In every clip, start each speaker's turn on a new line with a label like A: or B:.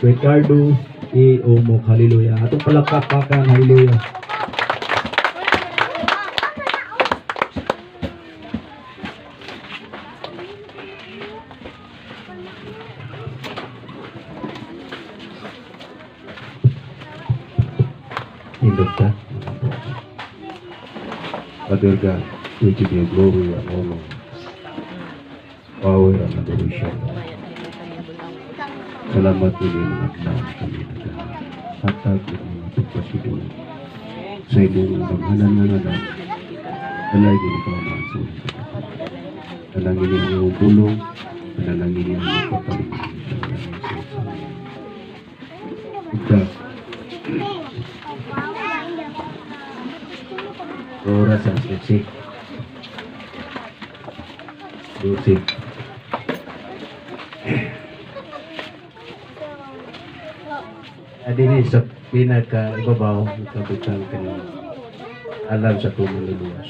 A: Ricardo A. Omok. Hallelujah. Atong palakpakan. Hallelujah. Hindot ka. Father God, we give you glory and honor, power and adoration. Salamat po din at naman kami hatag at mga pagpasidoon sa imong maghanan nga nalang alay din ito ang mga sulit. Dalangin niyo ang iyong tulong, dalangin niyo ang iyong pagkaligid. Ika, oras ang sexy. Lucy. Adini sa pinaka-ibabaw, kabutang kanina. Alam sa tumaluluwas.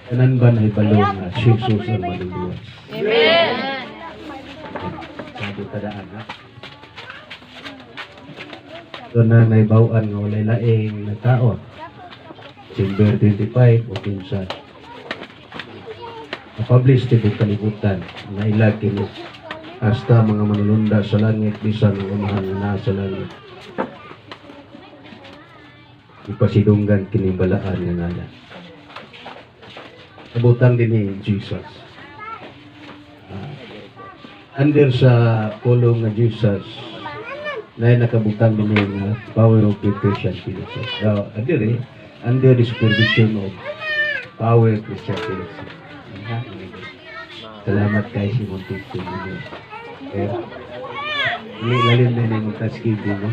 A: Kanan ba na ibalo na Jesus ang maluluwas?
B: Amen.
A: Sabi tadaan ha? Ito na naibawaan nga walay laing na taon. December 25 o pinsan. Na-publish tibong kalibutan na ilag kini hasta mga manulunda sa langit bisan ang umahan na sa langit. Ipasidunggan kini balaan nga nala. Nabutang din ni Jesus. Under sa pulong nga Jesus na nakabutang din ni power of the Christian philosophy. Now, under the supervision of power Christian philosophy. Salamat kay Simon Tito. Lalim din yung taskidi mo.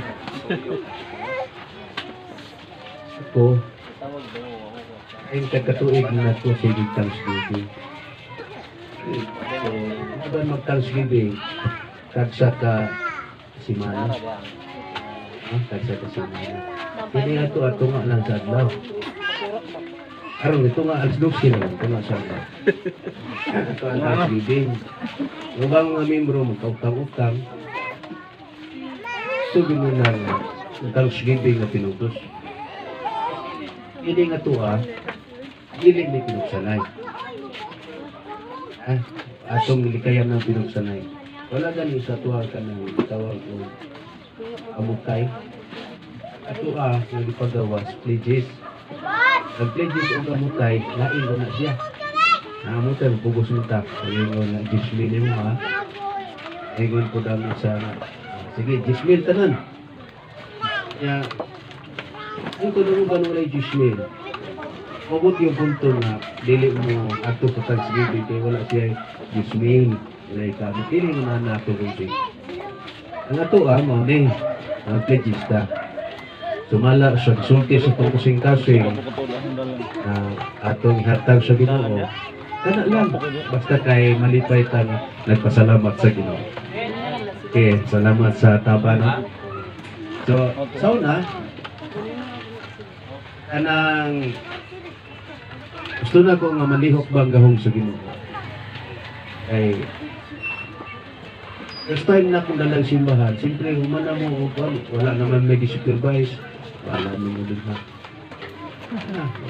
A: Ako, ang kakatuig na ito sa Thanksgiving. So, ba mag-Thanksgiving, kagsa ka simana. Kagsa ka simana. Hindi nga ito ato nga lang sa adlaw. Aron ito nga alas 12 lang, ito nga sa adlaw. Ito ang Thanksgiving. Yung bang mga membro magkautang-utang, ito binunan nga, ang Thanksgiving na pinutos. Hindi nga ito hiling ni pinugsanay. Atong nilikayan ng pinugsanay. Wala gani sa tuwa ka ng tawag o amukay. Ato nagpagawas, pledges. Nag-pledges o amukay, lain ko na siya. Amukay, magpugos mo ta. Ayun na, 10,000 mo Ayun po dami sa, sige, 10,000 tanan. Kaya, ang tulong ba nung 10,000? Mabot yung punto na dili mo ato sa Thanksgiving kaya wala siya 10,000. Wala ka. Dili mo na ato kung ang ato mo ni ang pledgista. Sumala sa sulti sa pagkusing-kasing atong hatag sa Ginoo. Kana lang. Basta kay malipay tang nagpasalamat sa Ginoo. Okay, salamat sa taba no. So, sauna kanang gusto na ko nga malihok bang gahong sa Ginoo. Ay first time na akong dalang simbahan, siyempre humana mo wala naman may supervise, wala naman mo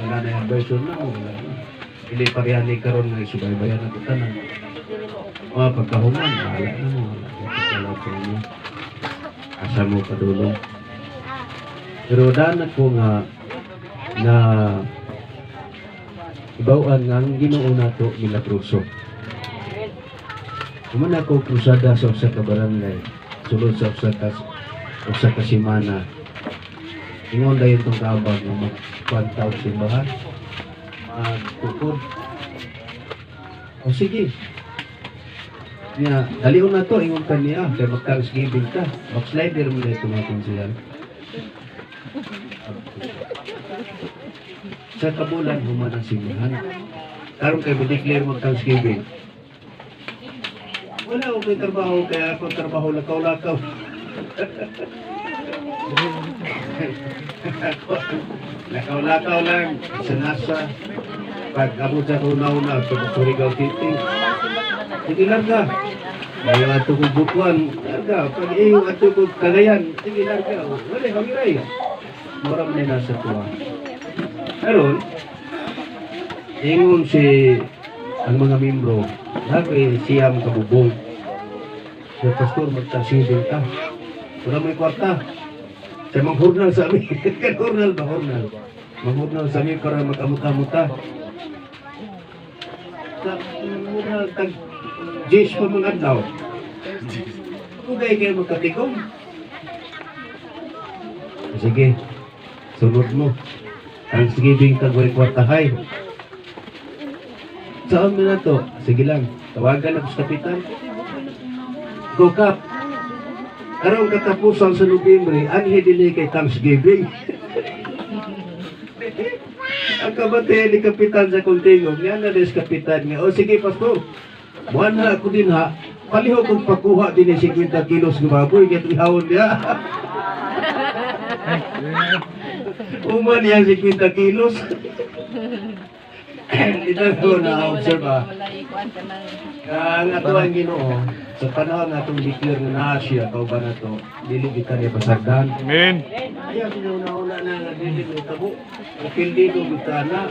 A: wala na yung version na wala na. Hindi parehani karon nga subaybayan na tanan. Pagkahuman, wala na mo. Wala sa inyo. Asa mo padulong. Pero daan ko nga na ibawaan nga ang Ginoo nato milagroso. Kumana ko krusada sa usa ka barangay, sulod sa usa ka simana. Ingon dayon tong kaabag nga magpantaw simbahan. Magtukod. O sige. Niya, dalion na to, ingon ka niya, kaya mag-Thanksgiving ka. Backslider mo na ito mga konsiyan. Sa kabulan, human ang simbahan. Karon kayo ma-declare mag-Thanksgiving. Wala ako may trabaho, kaya ako trabaho lakaw-lakaw. Lakaw-lakaw lang, sa nasa. Pag abot sa tunaw na, pag-Surigao City. Hindi lang ka. Ayaw ato ko bukuan. Larga. Pag iyo ato ko Cagayan. Sige, larga. Wala, hagiray. Maram na nasa tuwa. Karon, ingon si ang mga membro, lagi siyang kabubong. Sa pastor, magtasidin ka. Wala may kwarta. Sa mga hurnal sa amin. Kan hurnal ba? Hurnal. Mga hurnal sa amin para mag-amuta-amuta. Sa hurnal, tag-Jis pa mga adlaw. Kung kayo magkatigong. Sige, sunod mo. Ang sigibing kagwari kwartahay. Saan mo na to? Sige lang, tawagan ako sa kapitan. Go Kap. Karong katapusan sa Nobyembre, anhi din kay Thanksgiving. Ang kabatayan ni kapitan sa Kuntingog, nga na des kapitan nga, o sige pastor, buwan na ako din ha, paliho kong pakuha din 50 kilos ng baboy, kaya ihawon niya. Uman yan 50 kilos. Dito ko na-observe ha. Ang ato ang Ginoo, sa panahon na itong declare na Asia, kau ba na ito, diligitan niya pasagdan.
B: Amen.
A: Ayaw sinauna na nga dilig ng tabo. Napildi ko bitana.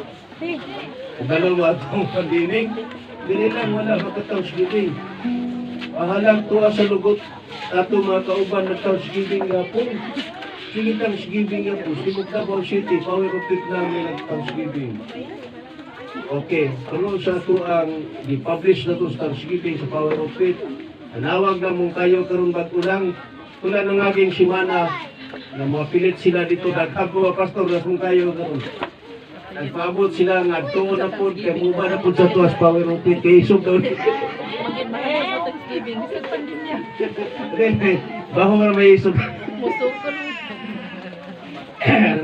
A: Dalawa itong pandinig. Dili lang wala magka-Thanksgiving. Pahalang tuwa sa lugot. Ato mga kauban na Thanksgiving nga po. Sige Thanksgiving nga po. Simog Davao City, Power of It namin ang Thanksgiving. Okay, kung sa ito ang di-publish na ito sa Thanksgiving sa Power of It, nanawag na mong kayo karon bagulang tula ng aking simana na mga pilit sila dito daghang mga pastor na mong kayo karon. Nagpaabot sila nga tuon na po kaya muba na po sa tuwas Power of It kaya isog daw ni.
C: Magin mahal sa Thanksgiving, sa pandemya.
A: Baho nga may isog.
C: Musukol.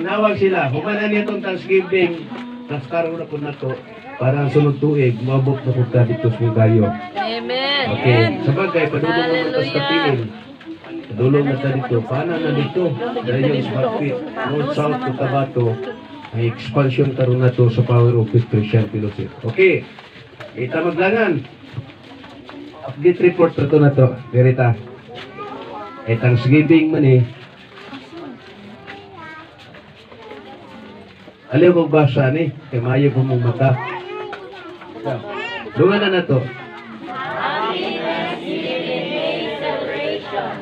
A: Nanawag sila, humanan niya itong Thanksgiving, naskaraw na po na to. Para ang sunod tuig, mabot na po ka dito sa kayo.
C: Amen.
A: Okay, sabagay, padulong mo na sa kapilin. Padulong na ta dito. Paano na dito? Dahil sa Bakit, North, South, Cotabato, ay expansion karon na to sa Power of It Christian Fellowship. Okay, ita maglangan. Update report na to na to. Verita. Thanksgiving man eh. Aliw kong basa ni, kay mayo ko mong mata. Dungan na to.
D: Happy Thanksgiving Day celebration.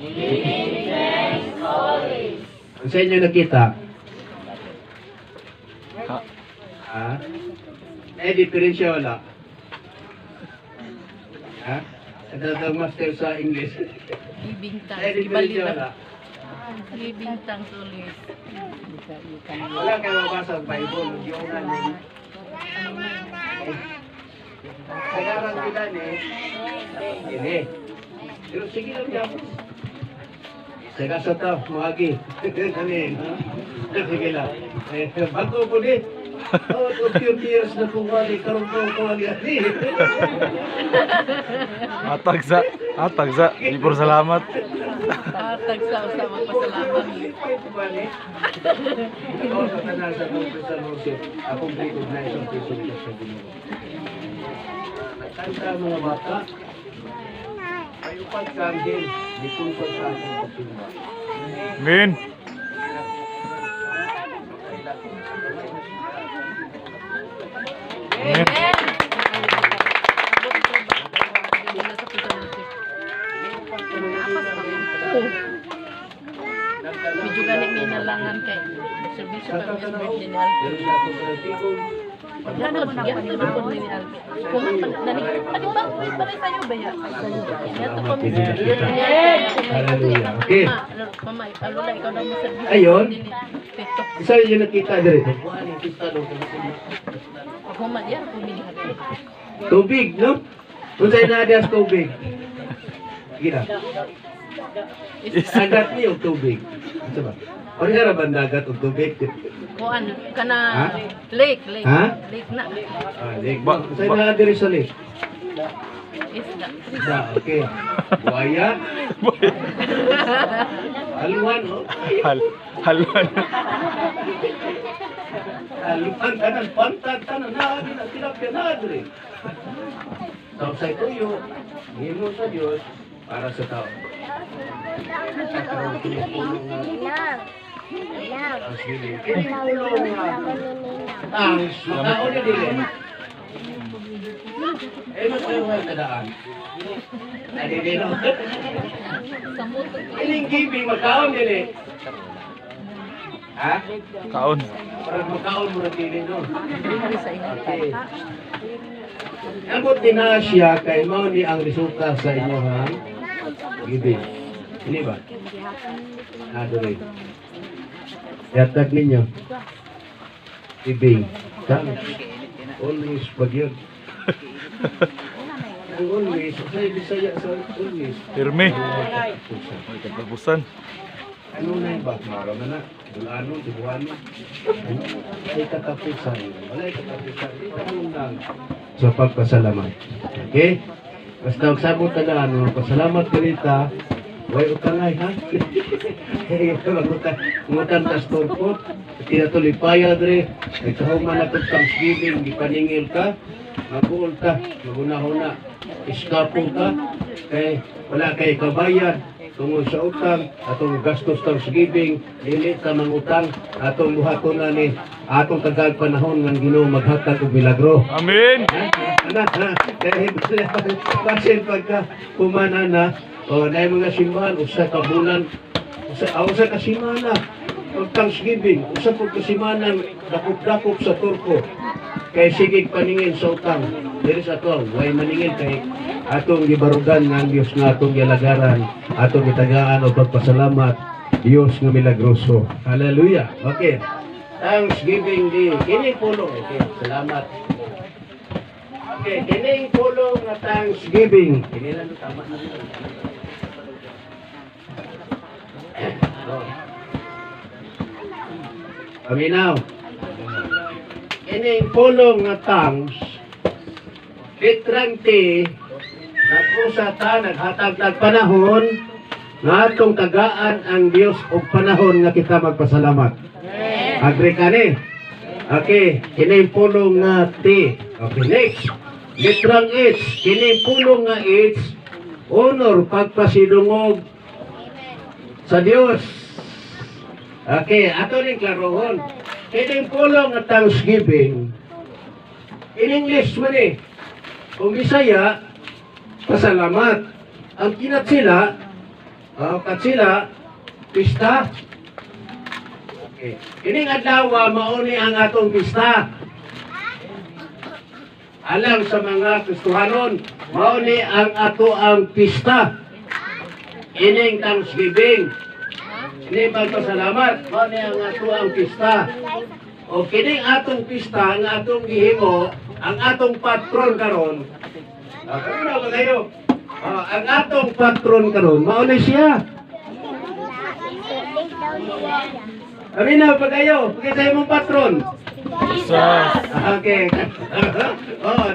D: Giving thanks always.
A: Ang sa inyo nakita? Ha? Diferensya wala? Ha? Ito ang master sa English.
C: Giving thanks.
A: Diferensya wala?
C: Giving thanks ulit.
A: Wala kayo mabasa ang Bible. Yung namin. Kailangan kita ni. Ini. Pero sige lang yan. Saka sa tao, mawagi. Kanin. Sige lang. Bago po ni. Oh, 2 years na kung wali. Karong ko wali.
B: Atag sa. Libur salamat.
C: Tatag sa usama pasalamat.
A: Ako sa tanan sa Confessor Worship, akong recognize ang presensya sa Ginoo. Nagkanta ang mga bata, ay upat kanhin, di tungkol sa ating pagsimba.
B: Amen. Amen.
C: Medyo ganit may nalangan kay service sa birthday ni Alfie. Pagkano ba yan? Ito po ni Alfie. Kung ano ba? Balay tayo ba yan? Ito po ni
A: Hallelujah. Okay.
C: Mama, alula, ikaw na mo service.
A: Ayun.
C: Pito.
A: Isa yung nakita dito.
C: Ako man yan, pumili ka.
A: Tubig, no? Kung sa'yo na adas tubig. Sige na. Dagat niyo tubig. Ano ba? O nga ba dagat o tubig?
C: Kuan, kana
A: Ha?
C: lake.
A: Ha?
C: Lake na.
A: Lake. Kung sa'yo na diri sa lake?
C: Isda.
A: Isa, okay. Buaya. Haluan, oh.
B: Halwan.
A: Haluan, tanan, pantan, tanan, na, tilapia na, diri. Sa usay tuyo, himo sa Dios para sa tao. Thanksgiving. Kini pulong thanks, makaon na dili. Ano kayo nga tadaan? Nadidino. Ining giving, makaon dili. Ha?
B: Kaon.
A: Parang makaon mo na dili, no?
C: Hindi sa inyo.
A: Okay. Ambot din na siya kay mao ni ang resulta sa inyong giving. Ini ba? Adore. Yatag ninyo. Giving. Thanks. Always pagyod. Ang always, sa Bisaya sa always.
B: Pirmi. Katapusan.
A: Ano na yung ba? Mara na na. Bulano, dibuano. Ay katapusan. Wala ay katapusan. Ito lang sa pagpasalamat. Okay? Basta ang sabot na ano, pasalamat ka rita. Way utangay, ha? Ngutan tas turpo. Tinatulipaya dre. Nagkahuman na kong Thanksgiving. Gipaningil ka. Mabuol ka. Maguna-huna. Iskapong ka. Kaya wala kay kabayan. Tungod sa utang, atong gastos Thanksgiving, dili ka mangutang, atong buhaton na ni atong tagal panahon ng Ginoo maghatag og milagro.
B: Amen.
A: Dahil basin pagka kumana na, o na mga simbahan, usa ka bulan, usa ka simana, pag Thanksgiving, usa po ka simana, dakop-dakop sa turko, kay sigig paningin sa utang, dili sa to, way maningin kay atong gibarugan ng Diyos nga atong gilagaran, atong gitagaan o pagpasalamat, Diyos nga milagroso. Hallelujah. Okay. Thanksgiving Day. Kini pulong. Okay. Salamat. Okay. Kini pulong na Thanksgiving. Kini lang tama na. Paminaw. Kini pulong na thanks. Litrante nagpusa ta, naghatag panahon nga atong tagaan ang Dios og panahon nga kita magpasalamat. Agree ka ni? Okay, kini pulong nga T. Okay, next. Litrang H. Kini pulong nga H. Honor, pagpasidungog sa Dios. Okay, ato rin klarohon. Kini pulong nga Thanksgiving. In English man eh. Kung Bisaya, pasalamat. Ang kinatsila, katsila, pista. Okay. Kining adlaw mauni ang atong pista. Alang sa mga Kristohanon, mauni ang ato ang pista. Ining Thanksgiving. Ini pagpasalamat, mauni ang ato ang pista. O kining atong pista, ang atong gihimo, ang atong patron karon. Kamunaw ba kayo? Ang atong patron karon, mauni siya. Kamunaw ba kayo? Pagkita mong patron.
B: Jesus.
A: Okay.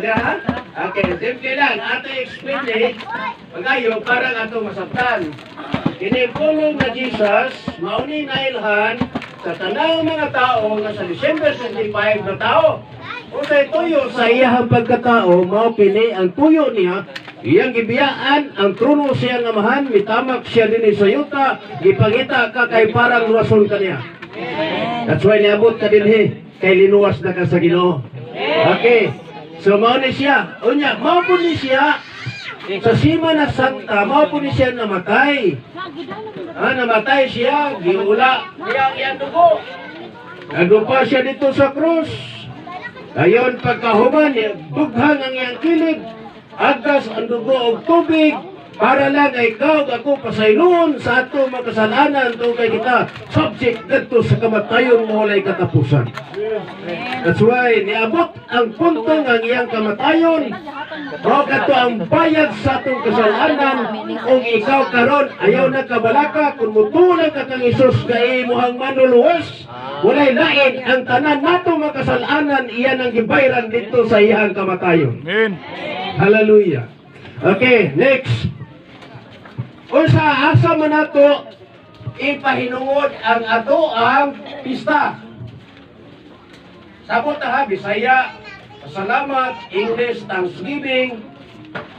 A: Diha? Okay, simple lang. Ato explain eh. Pagayo, parang ato masabtan. Kinipulong na Jesus, mauni na ilhan sa tanang mga tao nga sa December 25 na tao. O sa tuyo sa iyahang pagkatao, mao kini ang tuyo niya, iyang gibiyaan, ang trono siya nga mahan, mitamak siya din sa yuta, gipangita ka kay parang luwason ka niya. That's why niabot ka din kay linuwas na ka sa Ginoo. Okay, so mao ni siya, unya, mao po ni siya, sa Sima na Santa, mao po ni siya namatay. Namatay siya, giula, iyang dugo. Nagumpa siya dito sa krus. Ayon pagkahuman, dughang ang iyang kilid, agas ang dugo og tubig, para lang ay ikaw ako pasayloon sa ato makasalanan tugay kita subject dito sa kamatayon mo walay katapusan. That's why niabot ang punto ng iyang kamatayon o kato ang bayad sa atong kasalanan kung ikaw karon ayaw na kabalaka kung mutulang ka kang Isus kay imuhang manuluwas walay lain ang tanan nato makasalanan iyan ang gibayran dito sa iyang kamatayon.
B: Amen.
A: Hallelujah. Okay, next. Unsa asa man nato ipahinungod ang ato ang pista. Sabot ha, Bisaya, salamat, English, Thanksgiving,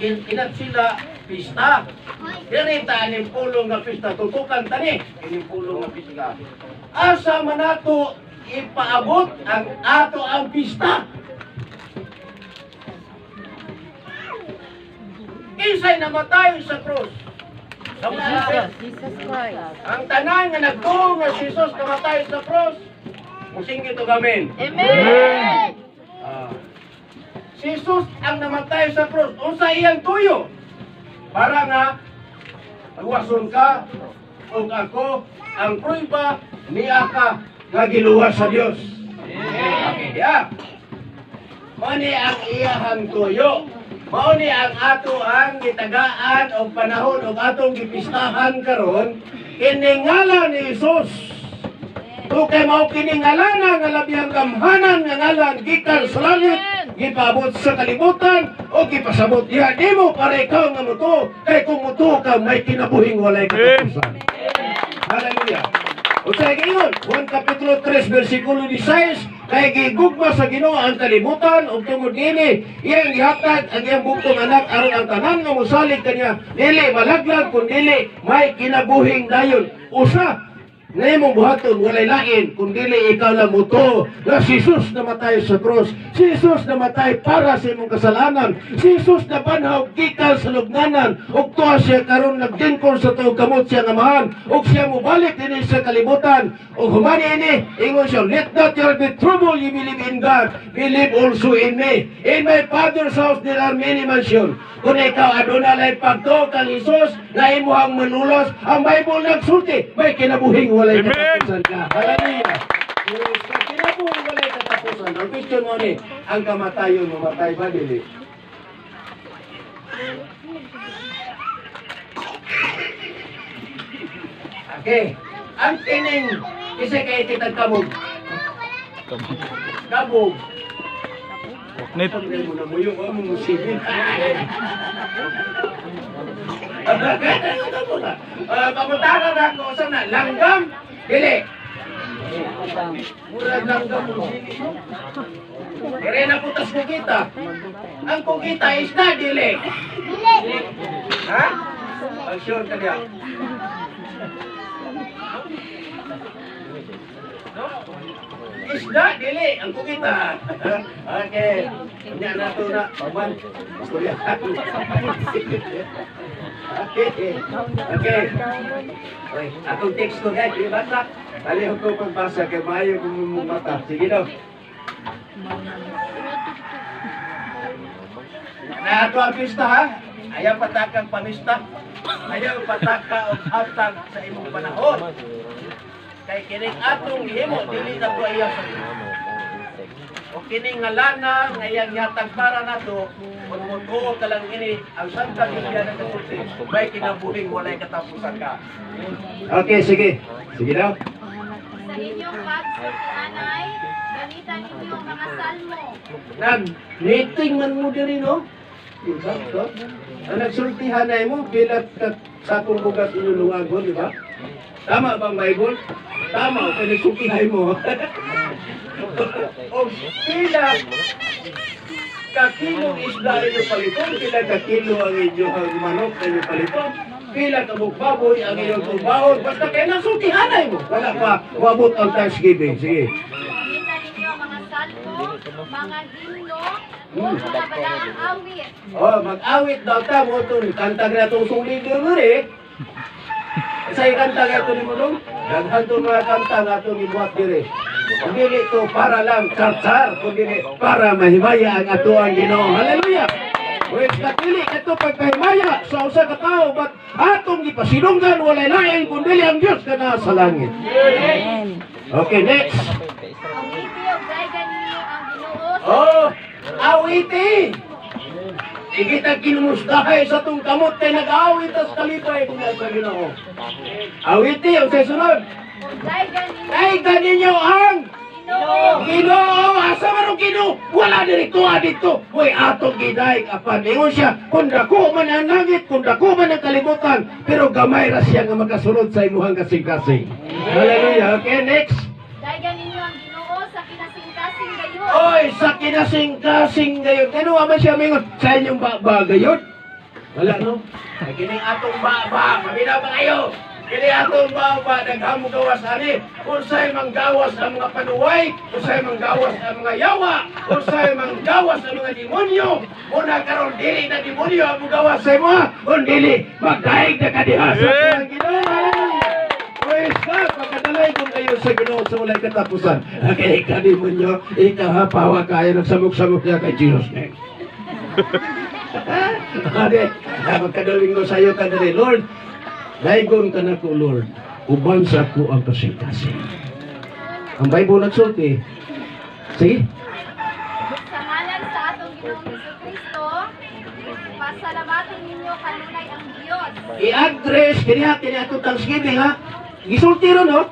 A: Inat sila pista. Ganita aning pulong nga pista. Tutukan tani. Ining pulong nga pista. Asa man nato ipaabot ang ato ang pista. Isa'y namatay sa krus. Sa mga
C: Jesus Christ.
A: ang tanan nga nagtuo nga si Jesus namatay sa krus. Musingit og amen.
C: Amen.
A: Si Jesus ang namatay sa krus. Unsa iyang tuyo? Para nga magwason ka ug ako ang prueba niya ka nga giluwas sa Dios. Yeah. Mao ni ang iyahang tuyo. Mao ni ang ato ang gitagaan og panahon og atong gipistahan karon kini ngalan ni Jesus. Kay mao kini ngalan nga labihang gamhanan nga ngalan gikan sa langit gipaabot sa kalibutan o gipasabot diha nimo para ikaw nga muto kay kung muto ka may kinabuhing walay katapusan. Hallelujah. O sa ingon, Juan Kapitulo 3, versikulo 16, kay gigugma sa Ginoo ang kalibutan ug tungod dinhi iyang gihatag ang iyang bugtong anak aron ang tanan nga mosalig kaniya dili malaglag kun dili may kinabuhing dayon. Usa na imong buhaton walay lain kung dili ikaw lang muto na si Jesus namatay sa cross. Si Jesus namatay para sa imong kasalanan. Si Jesus na banhaw gikan sa lubnganan ug tuwa siya karon nagdingkon sa tuog kamot siya nga amahan ug siya mobalik dinhi sa kalibutan ug humani ini ingon siya, let not your be troubled, you believe in God, believe also in me. In my Father's house there are many mansions. Kung ikaw aduna lay pagtuo kang Jesus na imuhang manulos, ang Bible nagsulti may kinabuhing walay katapusan ka. Hallelujah. Sa kinabuhing walay katapusan, ang question mo ni, ang kamatayon mamatay ba dili? Okay. Ang tining isa kay titag kabog. Kabog.
B: Nit.
A: Pagdali mo na mo yung musibin. Pamutaran na ako sa na langgam, dili. Murag langgam mo. Dire na putas kugita. Ang kugita is na dili. Ha? Ang sure ka diya. Isda, dili, ang kukita. Okay. Kanya na ito na, paman. Istorya. Okay. Okay. Okay. Akong text ko, guys. Ibasa. Talihog ko pagbasa kay maayo kung mata. Sige daw. Na ito ang pista, ha? Ayaw patakang pamista. Ayaw pataka o hatag sa imong panahon. Kay kining atong himo dili na to iya sa o kining ngalana nga iyang yatag para nato kung mutuo ka lang ini ang Santa Biblia nagsulti may kinabuhing walay katapusan ka. Okay, sige. Sige daw.
D: Sa inyong pagsanay, gamitan ninyo ang mga salmo.
A: Nag-meeting man mo diri no? Exacto. Ang nagsultihan na mo bilat sa akong bugas inulungagon, di ba? Tama bang Bible? Tama, o pinagsultihan mo. O pila kakilong isda inyo paliton, pila kakilo ang inyong manok na inyo paliton, pila kabuk baboy ang inyong tumbahon, basta kayo nagsultihan mo. Wala pa, wabot ang Thanksgiving. Sige.
D: Gamitan ninyo ang mga salmo, mga himno, o mga balaang awit.
A: Oh, mag-awit daw ta mo ito. Kantag na itong sulido mo rin. Sa ikanta nga ito ni Mulong, daghan ito mga kanta nga ito ni Buhat Dire. Hindi ito para lang tsar-tsar, kundi para mahimaya ang ato ang Ginoo. Hallelujah! Wait, katili ito pagkahimaya sa usa ka tao, ba't atong ipasinunggan walay lain kundi ang Diyos ka na sa langit. Okay, next.
D: Awiti o gaygan ninyo ang Ginoo sa
A: Oh, awiti! Ikita kinumustahay sa itong kamot kay nag-awit as kalipay kung nasa Ginoo. Awiti, o sa sunod.
D: gaygan ninyo
A: Ay, ganinyo ang
D: Ginoo.
A: Ginoo! Asa marong Ginoo? Wala dito, dito. Uy, atong giday kapan. Ingon siya, kung dako man ang langit, kung dako man ang kalibutan, pero gamay ra siya nga makasunod sa imuhang kasing-kasing. Hallelujah. Okay, next.
D: Gaygan ninyo ang Ginoo sa kinasing-kasing gayon.
A: Oy, sa kinasing-kasing gayon. Ano man siya mingon? Sa inyong baba gayon? Wala, no? Ay, kining atong baba. Mabina ba kayo? Kining atong baba. Naghamong gawas, ani. Unsay manggawas ang mga panuway. Unsay manggawas ang mga yawa. Unsay manggawas ang mga demonyo. Muna karon dili na demonyo ang gawas sa imo. Kung dili, magdaig na kadiha sa mga Ginoo. Praise God! Pagkadalay kong kayo sa Ginoo sa walay katapusan. Okay, kadimonyo, ikahapawa kayo ng samok-samok niya kay Jesus name. Ade, magkadaling ko sa iyo kadali, Lord, daigon ka na ko, Lord, uban sa ko ang kasing-kasing. Ang Bible nagsulti, sige,
D: Sa ngalan sa atong Ginoong Jesucristo, pasalamatin ninyo kanunay ang Diyos.
A: i-address, kiniha itong Thanksgiving, ha? Gisulti ron, no?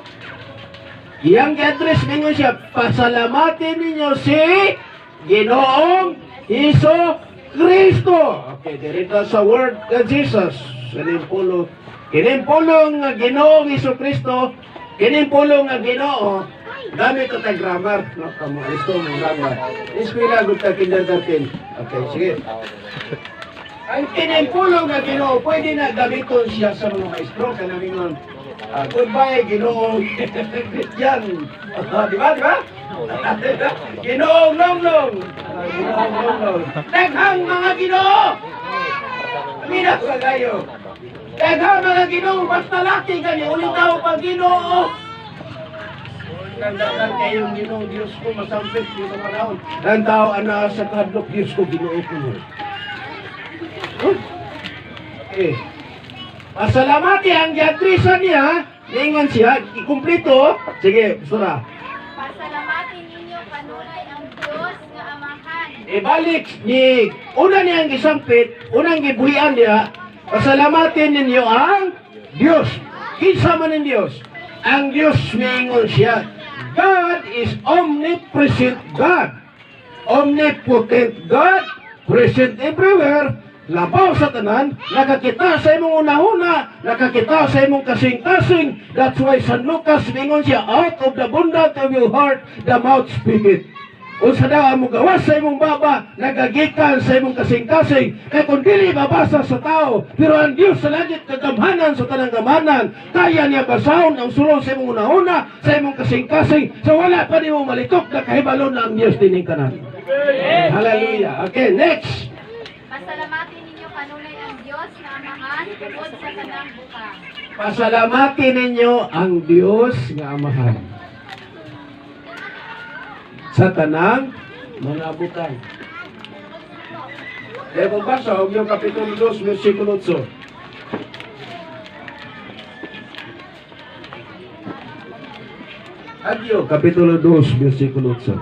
A: Iyang i-address ninyo siya, pasalamatin ninyo si Ginoong Hesus Kristo. Okay, dirito sa word of Jesus. Kinimpulong nga Ginoong Hesus Kristo, kinimpulong nga Ginoo, gamit ito tayong grammar. No, kamo, alisto mong grammar. Eskwela, good ka kindergarten. Okay, sige. Ang kinimpulong nga Ginoo, pwede na gamiton siya sa mga maestro. Kanaming goodbye, Ginoong Christian. Di ba? Ginoong Longlong. Ginoong Longlong. Daghang mga Ginoo. Minak sa kayo. Daghang mga Ginoo. Basta laki ka niyo. Ulit tao pag Ginoo. Nandakan kayong Ginoo. Diyos ko masampit niyo sa panahon. Ang tao ana sa kadlok. Diyos ko Ginoo ko. Okay. Pasalamati ang giatrisan niya, ningon siya, ikumpleto. Sige, sura.
D: Pasalamatin ninyo kanunay ang Diyos nga Amahan.
A: Ibalik ni una niyang gisampit, unang gibuhian niya, pasalamatin ninyo ang Diyos. Kinsa man ang Diyos? Ang Diyos ningon siya. God is omnipresent God. Omnipotent God, present everywhere. Labaw sa tanan, nakakita sa imong una-una, nakakita sa imong kasing-kasing. That's why San Lucas mingon siya, out of the abundance of your heart, the mouth speaketh. Unsa daw ang gawas sa imong baba, nagagikan sa imong kasing-kasing. Kaya kung dili mabasa sa tao, pero ang Diyos sa langit kagamhanan sa tanang gamanan, kaya niya basahon ang sulong sa imong una-una, sa imong kasing-kasing. So wala pa nimo malikok na kahibalo na ang Diyos dining kanan. Hallelujah. Okay, next.
D: Pasalamatin ninyo kanunay ang Diyos nga Amahan tungod sa kanang bukang.
A: Pasalamatin ninyo ang Diyos nga Amahan sa tanang mga butang. Kaya kung basa, huwag yung Kapitulo 2, versikulo 8. Agyo, Kapitulo 2, versikulo 8.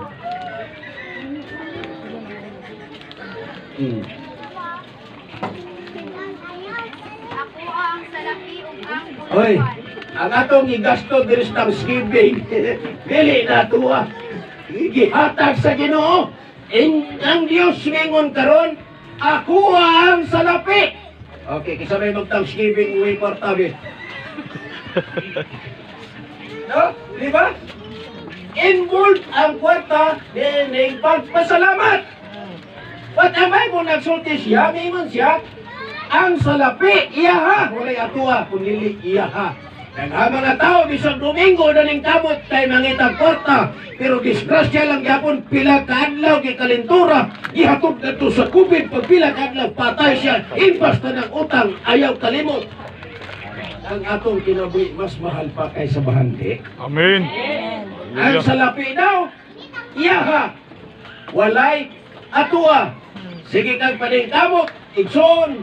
D: Ako ang salapi ug ang
A: Oy,
D: bulawan.
A: ang atong igasto diri sa Thanksgiving, dili na tuwa. Gihatag sa Ginoo. Ang Dios mingon karon, ako ang salapi. Okay, kisabay mag-Thanksgiving way portabi. No? Di ba? Involved ang kwarta ng pagpasalamat. What am I kung nagsulti siya? Mingon siya, ang salapi, iyaha. Walay atuwa, kung lili, iyaha. Ang mga tao, bisang Domingo na ning kamot kay mangitang kwarta. Pero disgrasya lang yapon, pila kaadlaw kay kalintura. Ihatod na to sa kubid, pag pila kaadlaw, patay siya. Impas na ng utang, ayaw kalimot. Ang atong kinabuhi, mas mahal pa kaysa bahandi.
B: Amen.
A: Ang salapi daw, iyaha. Walay atuwa. Sige kang paningkamot, igsoon,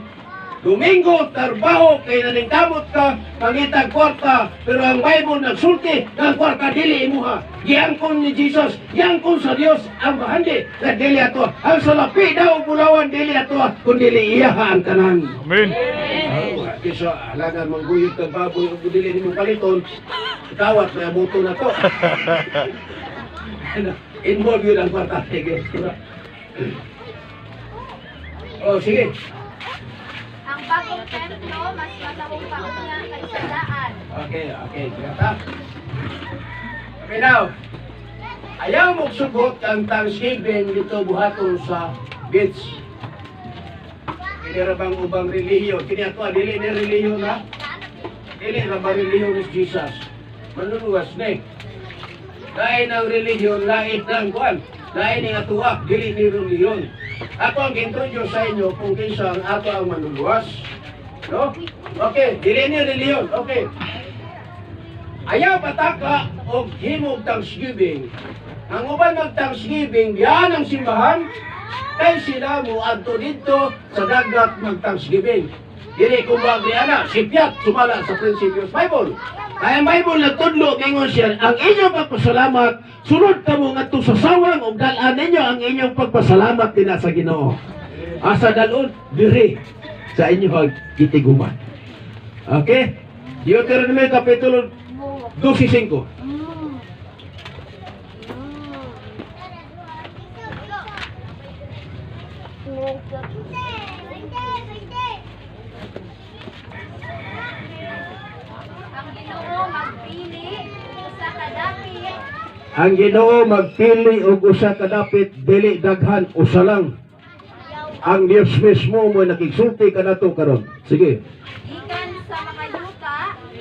A: Domingo, trabaho, kay naningkamot ka, pangitag kwarta, pero ang Bible nagsulti, ang kwarta dili imuha. Giangkon ni Jesus, giangkon sa Dios ang bahandi, na dili ato. Ang salapi daw, bulawan, dili ato, kung dili iyaha ang tanan.
B: Amen.
A: Kisa, halagan mangguyod kang baboy, kung dili ni mong paliton, kawat, may abuto na to. Involve yun ang kwarta. Sige. Oh, sige.
D: Ang bagong templo mas matawong pauna kaysa daan.
A: Okay. Kata. Okay now. Ayaw mo sugot ang Thanksgiving dito buhaton sa beach. Kini bang ubang relihiyon? Kini ato dili ni relihiyon na. Dili ra ba relihiyon ni Jesus? Manuluwas ni. Lain ang relihiyon, lain ang kuan. Lain ang atuwa, dili ni relihiyon. Ako ang introduce sa inyo kung kinsa ang ato ang manuluwas. No? Okay, dili ni relihiyon. Okay. Ayaw pataka og himog Thanksgiving. Ang uban ng Thanksgiving, diyan ang simbahan, kay sila mo adto dito sa dagat mag-Thanksgiving. Dili kumbag ana, sipyat sumala sa Principios Bible. Kaya ang Bible nagtudlo mingon siya, ang inyong pagpasalamat, sunod kamo ngadto sa sawang ug dal-an ninyo ang inyong pagpasalamat dinha sa Ginoo. Asa dalon diri sa inyong kitiguman. Okay? Deuteronomy kapitulo 12:5.
D: Ang Ginoo magpili sa kadapit
A: Ang Ginoo magpili og usa ka dapit, dili daghan, usa lang. Ang Dios mismo mo nakigsulti kanato karon. Sige.
D: ikan sa mga yuta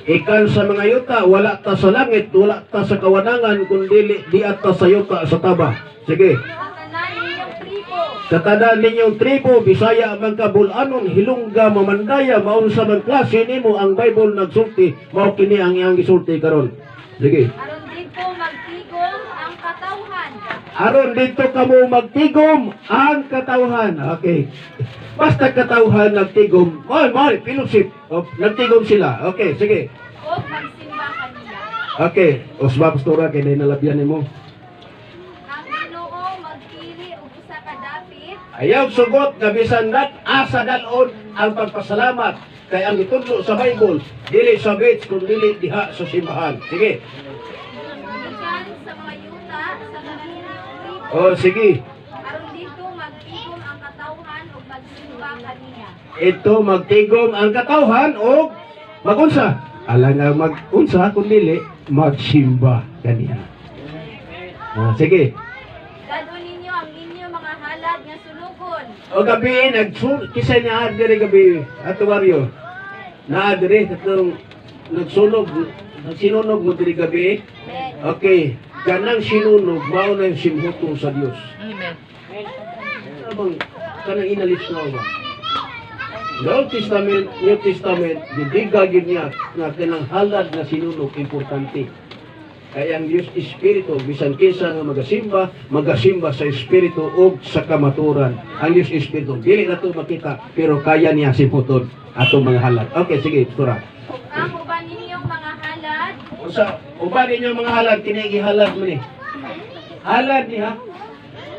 A: Ikan sa mga yuta, wala ta sa langit, wala ta sa kawanangan, kundi di ta sa yuta sa taba. Sige.
D: sa tanan ninyong tribo.
A: Sa tanan ninyong tribo, Bisaya, Magkabulanon, Hilongga, Mamandaya, maunsa man klase nimo ang Bible nagsulti, mao kini ang iyang gisulti karon. Sige.
D: Aron dito magtigom ang katawhan.
A: Aron dito kamo magtigom ang katawhan. Okay. Basta katawhan nagtigom. Mari, fellowship. Nagtigom sila. Okay, sige.
D: O magsimba kaniya.
A: Okay. Osba, pastora, kaya na nalabyan mo.
D: Ang Ginoo magpili og usa ka dapit
A: Ayaw sugot na bisan nat asa dalon ang pagpasalamat. Kaya ang itudlo sa Bible, dili sa beach, kung dili diha sa simbahan. Sige.
D: ikan sa mga yuta sa tanan ninyong tribo.
A: Sige.
D: Aron dito magtigom ang katawhan ug magsimba kaniya.
A: Ito magtigom ang katawhan o magunsa. Alang nga magunsa, kung dili, magsimba kaniya. Sige.
D: Dadon ninyo ang inyong mga halad nga sunugon.
A: O gabi, kisay niya diri gabi, ato waryo. Na diri, katong nagsunog, nagsinunog mo diri gabi.
D: Amen.
A: Okay, kanang sinunog, mao na yung simhutong sa Dios.
C: Amen.
A: Abang, kanang inalis na ba? The Old Testament, New Testament, dibigagin niya na kanang halad na sinunog, importante. Kaya ang Diyos Espiritu, bisan kinsa nga magasimba sa Espiritu o sa kamaturan. Ang Diyos Espiritu, dili na ito makita, pero kaya niya simputon atong mga halad. Okay, sige, tura.
D: Ug ang uban ninyong mga halad
A: Sa uban ninyo mga halad, kinigi halad mo ni. Halad ni ha?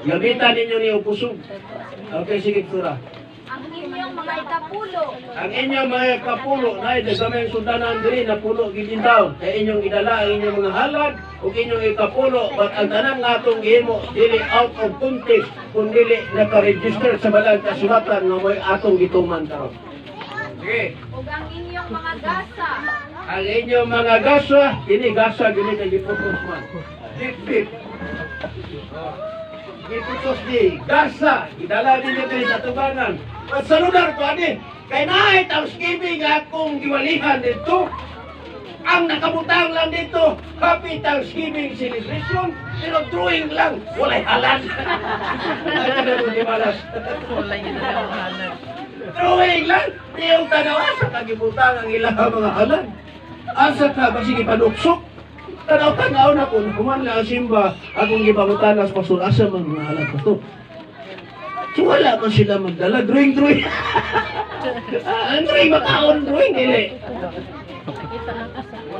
A: Gamitan ninyo ni upusog. Okay, sige, tura.
D: ang inyong mga ikapulo
A: Ang inyong mga kapulo, na dagamay sundanan diri na pulo gidintaw. Kaya inyong idala ang inyong mga halad o inyong ikapulo. But ang tanan nga itong gihimo, dili out of context, kung dili nakaregister sa balang kasulatan nga may atong gituman karon. Sige.
D: ug ang inyong mga gasa
A: Ang inyong mga gasa, ini gasa gini kay giputos man. Dip. Giputos di gasa, idala ninyo kayo sa tubangan. At sa lugar ko ani, kay naay Thanksgiving akong giwalihan dito. Ang nakabutang lang dito, Happy Thanksgiving Celebration, pero drawing lang, walay halad. Ay, kanang di malas.
C: Wala yun na lang halad.
A: Drawing lang, di yung tanaw, asa ka gibutang ang ilang mga halad. Asa ka ba sige panuksok? Tanaw-tanaw na kung kuman lang ang simba, akong gipangutanas, pastor, asa man mga halad, pastor? So wala man sila magdala, drawing. Ang drawing, makaon, drawing, dili.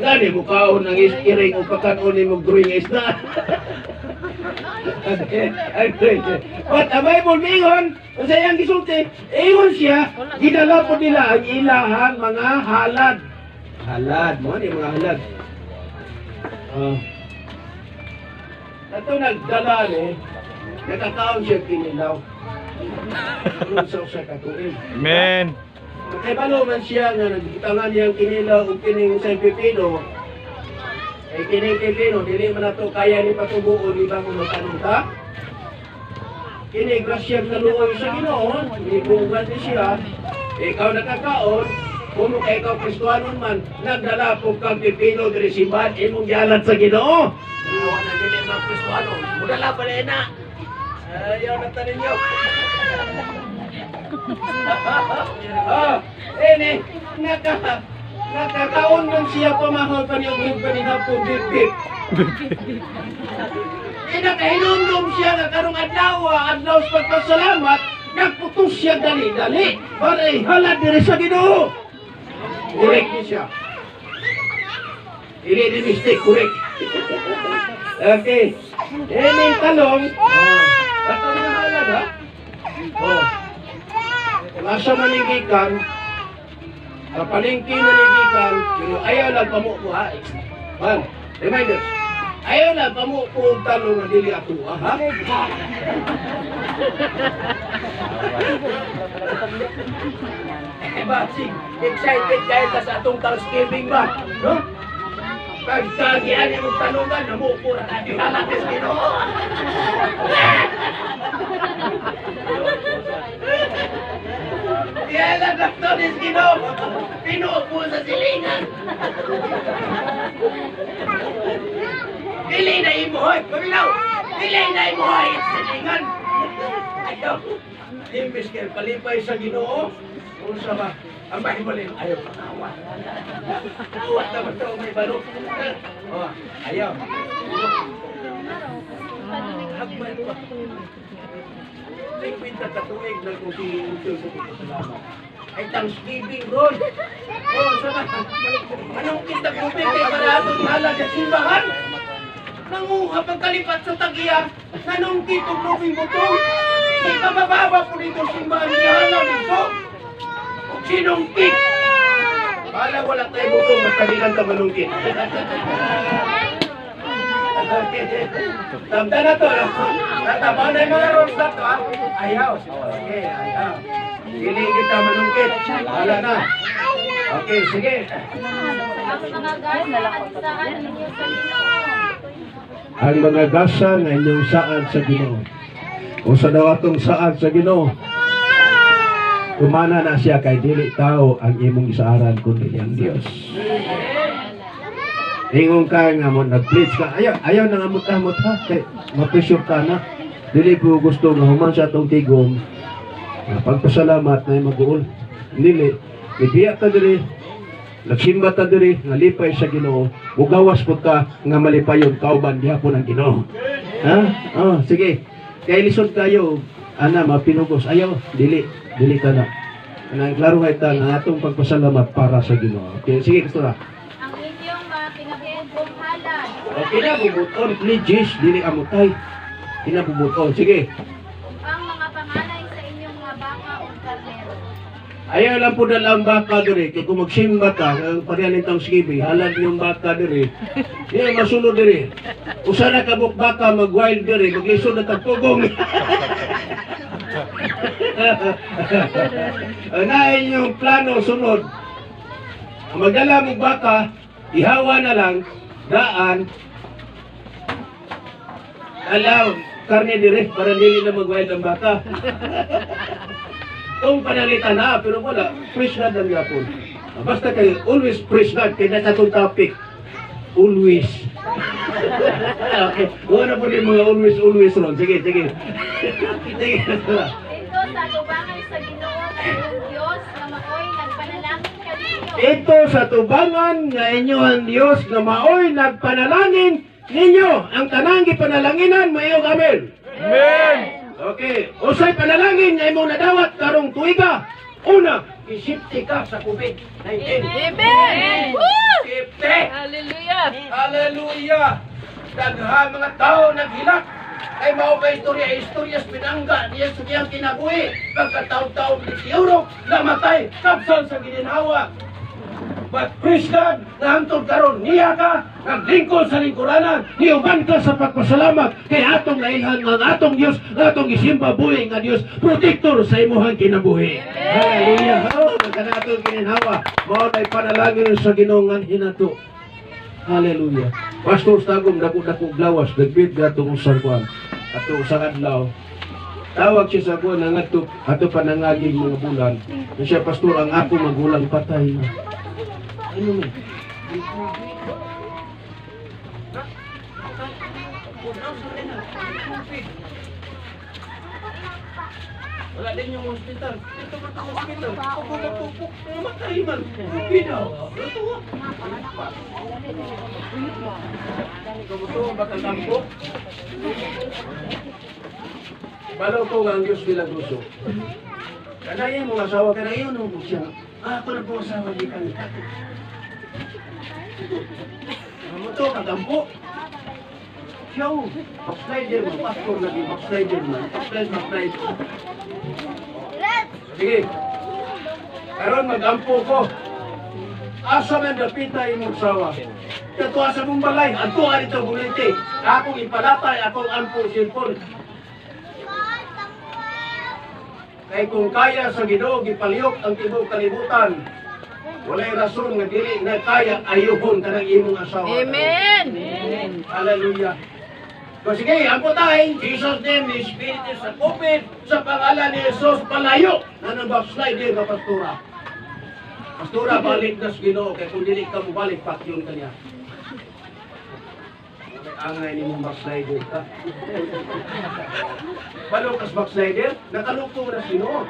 A: Gani mo kaon ng iring o pagkaon ni mong drawing isda. But ang Bible mingon, kung sa iyang gisulti, ingon siya, gidala po nila ang ilahang mga halad. Halad, mo ni mga halad. Ito nagdala ni, nakakaon siya kinilaw. Doon sa katuig.
B: Amen.
A: Kaya balo man siya nga nagkitangan niyang kinilaw o kining San Pipino, Eh, kini Pilipino, dili man nato kaya ni patubuo di ba kung magtanong ta? Kini grasya kaluoy sa Ginoo, ibugat ni siya. Ikaw nakakaon, kung kay ikaw Kristohanon man, nagdala po kang Pilipino diri simbahan, imong gialat sa Ginoo. Iwa na dili mga Kristohanon, mudala pa na. Ayaw na tanin niyo. Ini, nakakaon man siya pamahal pa niyong panihapon bibib. Nakahinumdum siya na karong adlaw sa pagpasalamat, nagputos siya dali-dali para ihalad diri sa Ginoo. Correct ni siya. Ini di mistake, correct. Okay. Ini talong. Bato na halad ha? Nasa manigikan, palengke manigikan, pero ayaw lang pamukuha. Man, reminders, ayaw lang pamukuha talong na dili ato, ha? Basing, excited kayo ka sa atong Thanksgiving ba? No? Pagkagian yung tanungan, namukura na di halatis Ginoo. Yan lang Dr. Ginoo. Pinuupo sa silingan. Dili na imuhoy. Paminaw. Dili na imuhoy sa silingan. Ayaw. Imbis kayo palipay sa Ginoo. Unsa ba? Ang Bible ayaw pangawat. Awat naman ito may balok. Oh, ayaw. Hagman pa. May kwenta katuig na kung si ay Thanksgiving, Ron. Oh, sana. Anong kita kubig kay para atong halag sa simbahan? Nanguha pagkalipat sa tagiya, nanong kitong lubing butong. May kabababa po dito simbahan niya halag dito. Sinungkit! Bala wala tayo butong, mas kabilang ka manungkit. Tamda na to. Natabaw na yung mga rolls na to, ha? Ayaw. Okay, ayaw. Hindi kita manungkit. Bala na. Okay, sige.
D: Ang mga gasa
A: Ang mga gasa
D: na inyong sa Ginoo.
A: na inyong saad sa Ginoo. O sa daw atong saad sa Ginoo. Kumana na siya kay dili tao ang imong isaaran kundi ang Dios. Ingon ka nga mo nag-preach ka. Ayaw nang amot-amot ha. Kay ma-pressure ka na. Dili po gusto nga human sa atong tigom. Pagpasalamat na mag-uol. Dili. Ibiya ta diri. Nagsimba ta diri nga lipay sa Ginoo. Ugawas pud ka nga malipayon kauban gihapon ang Ginoo. Ha? Oh, sige. Kay lisod kayo ana mapinugos. Ayaw dili ka na. Klaro ta nga atong pagpasalamat para sa Ginoo. Okay, sige gusto na.
D: Ang inyong mga pinagubong halad.
A: O kinabubuton, please, dili amutay. Kinabubuton, sige.
D: Ang mga panganay sa inyong mga baka o karnero.
A: Ayaw lang po dalang baka diri. Kaya kung magsimba ka, pagyanin tang skibi, halad yung baka diri. Yan, masunod diri. Usa na kabuk baka mag-wild diri, mag-lisod na tagpugong. Unahin yung plano sunod. Magdala mo baka, ihawa na lang, daan, alaw, karne dire, para dili na mag-wild ang baka. Kung panalitan na, pero wala, fresh God ang yapon. Basta kayo, always fresh God, kaya nasa itong topic, always. Okay, wala po yung mga always ron. Sige. Sige.
D: Ito sa tubangan sa inyong Diyos na maoy nagpanalangin ninyo.
A: Ito sa tubangan nga inyo ang Diyos na maoy nagpanalangin ninyo. Ang tanang gipanalangin mayo amen.
B: Amen!
A: Okay, usay panalangin nga imong nadawat karong tuiga. Una, isipti ka sa COVID-19.
C: Amen! Woo!
A: Isipti!
C: Hallelujah!
A: Hallelujah! Daghan mga tao naghilak. Ay mao ba istoryas pinangga niya sa kiyang kinabuhi. Pagkataon-taon ni Europe, namatay, kapsal sa gininhawa. But praise God, nahantod karon niya ka, naglingkod sa lingkuranan, niuban ka sa pagpasalamat, kay atong nailhan ng atong Diyos, atong isimba buhi nga Diyos, protector sa imuhang kinabuhi. Hallelujah! Oh, nagkanatong gininhawa, mao na'y panalangin sa Ginoo nga hinato. Hallelujah. Pastor Stagom, dako-dako glawas, nagbit gatong usang kuan. Ato usang adlaw. Tawag siya sa kuan nga ato panangaging mga bulan. Na siya, pastor, ang ako magulang patay na. Ano man? Wala din yung hospital. Ito man ang hospital. Ako magpupuk. Namatay man. Hindi daw. Kamuto, baka kampo. Balaw ko nga ang Diyos Milagroso. Kanayan mo asawa ka na yun. Nung siya. Ako na po asawa di ka. Kamuto, kagampo. Siya o. Backslider mo. Pastor lagi. Backslider man. Backslider. Sige. Karon magampo ko. Asa man dapita imong sawa. Kato asa mong balay. Adto ari to buliti. Akong ipalatay akong ampo cellphone. Kay kung kaya sa Ginoo gipaliyok ang tibuok kalibutan. Walay rason nga dili na kaya ayuhon kanang imong asawa.
C: Amen.
A: Hallelujah. So sige, ampo tayo. Jesus name ni Spirit sa COVID. Sa pangalan ni Jesus, palayo na nang backslider na pastora. Pastora, balik na sa Ginoo. Kaya kung dili ka mo balik, pakyon ka niya. Angay ni mong backslider ka. Balo kas backslider, nakalupo na sa Ginoo.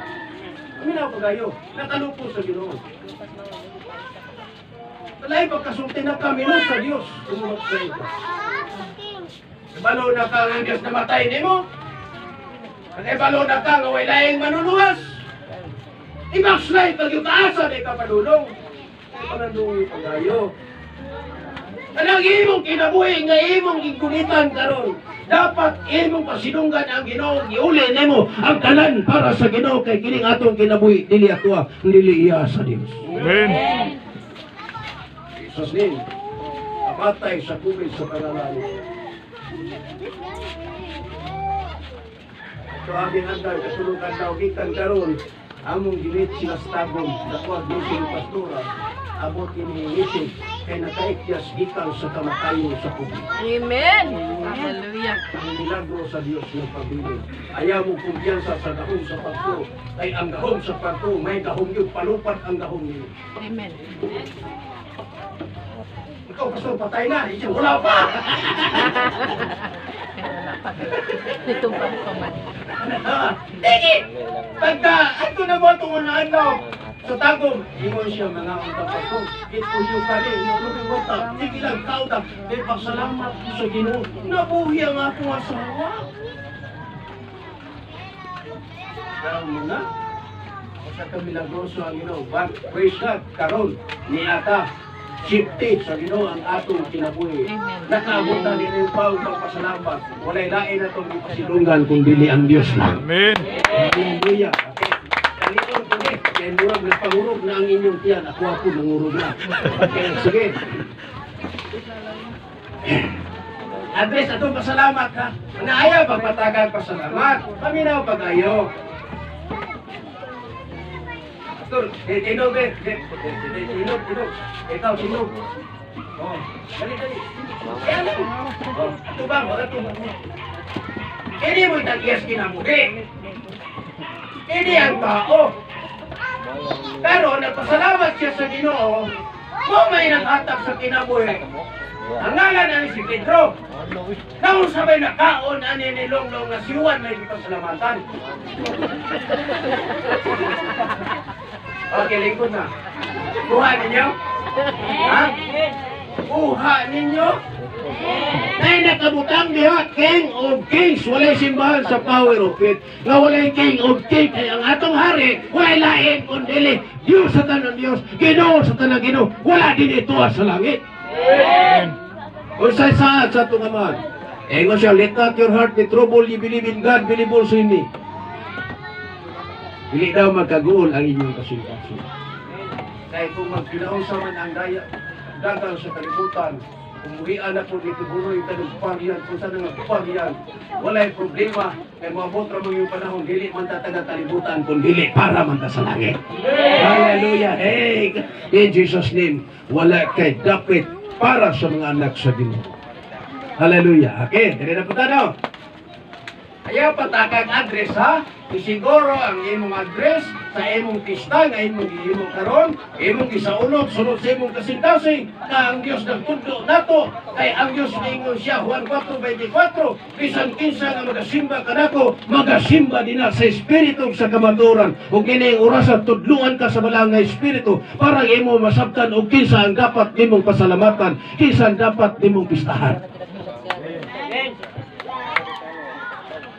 A: Aminaw pa kayo, nakalupo sa Ginoo. Talay pagkasulti na kami na sa Diyos. Kung backslider ka. Balo na ka ang Diyos na matay ni mo. At balo na ka nga way laing manuluwas. I-backslide pag yung taasa na ikapadulong. Ay panandungi pa kayo. Anong imong kinabuhi nga imong gikulitan karon. Dapat imong pasinunggan ang Ginoo, giuli nimo ang tanan para sa Ginoo kay kining atong kinabuhi dili ato, dili iya sa Dios.
B: Amen.
A: Jesus name. Amatay sa COVID sa pangalan. So abing anday kasulukan daw gikan karon among ginit sila stagom dakwag ni sila pastora abot ini isip kay nakaikyas gikan sa kamatayon sa COVID.
C: Amen. Hallelujah.
A: Ang milagro sa Dios ng pabilin. Ayaw mo kumpiyansa sa gahom sa pagko. Kay ang gahom sa pagko may gahom yun palupat ang gahom niyo.
C: Amen.
A: Ikaw pastor patay na, isyo wala pa.
C: Wala pa. Itong pagkaman.
A: Digi! Pagka, ato na mo itong unaan daw. So tagom, ingon siya mga untang pagko. Ito yung kani, yung bota. Sige lang, kauta. Kaya pagsalamat ko sa Ginoo. Nabuhi ang akong asawa. Kaya mo na. Sa kamilagroso ang Ginoo. Praise God, karon ni ata. Safety sa Ginoo ang atong kinabuhi. Nakaabot na din yung pawag ng pasalamat. Walay lain na itong ipasilungan kung dili ang Diyos lang.
B: Amen.
A: Hallelujah. Kalimutan ko din. Kaya murag nagpangurog na ang inyong tiyan. Ako nangurog na. Okay, sige. At least atong pasalamat ha. Naaya pagpatagan pasalamat. Paminaw pag-ayo. Pastor, tinog eh. Tinog. Ikaw, tinog. Oh, dali. Ayan lang. Oh, ito bang, ito bang. Hindi mo itagiyas kinamuhi. Hindi ang tao. Pero nagpasalamat siya sa Ginoo, kung may naghatag sa kinabuhi. Ang ngalan na si Pedro. Naon sabay nakaon ani ni Longlong na siwan may pasalamatan. Okay, lingkod na. Kuha ninyo? Ha? Kuha ninyo? Ay nakabutang diha, King of Kings. Walay simbahan sa power of it. Nga walay King of Kings. Ay ang atong hari, walay lain kundili. Diyos sa tanang Diyos, Ginoo sa tanang Ginoo. Wala din ito sa langit. Unsay saad sa itong amahan. Ingon siya, let not your heart be troubled. You believe in God, believe also in me. Dili daw magkaguol ang inyong kasultasun. Dahil kung magpinaunsa man ang dagang sa kalibutan, umuhian na po dito buroy tanugpagyan, kung saan nagpagyan, walay problema, kay maabot ra mo yung panahon, dili man tataga kalibutan, kung dili para man ta sa langit. Hallelujah! Hey! In Jesus' name, wala kay dapat para sa mga anak sa Ginoo. Hallelujah. Okay, dili na po tayo. Ayaw patakag address ha. Siguro ang imong address sa imong pista nga imong gihimo karon, imong gisaunod sunod sa imong kasing-kasing na ang Dios nagtudlo nato kay ang Dios niingon siya Juan 4:24 bisan kinsa nga magasimba kanako magasimba din sa espiritu sa kamaturan ug kini ang orasan tudluan ka sa balang nga espiritu para imo masabtan og kinsa ang dapat nimong pasalamatan, kinsa ang dapat nimong pistahan.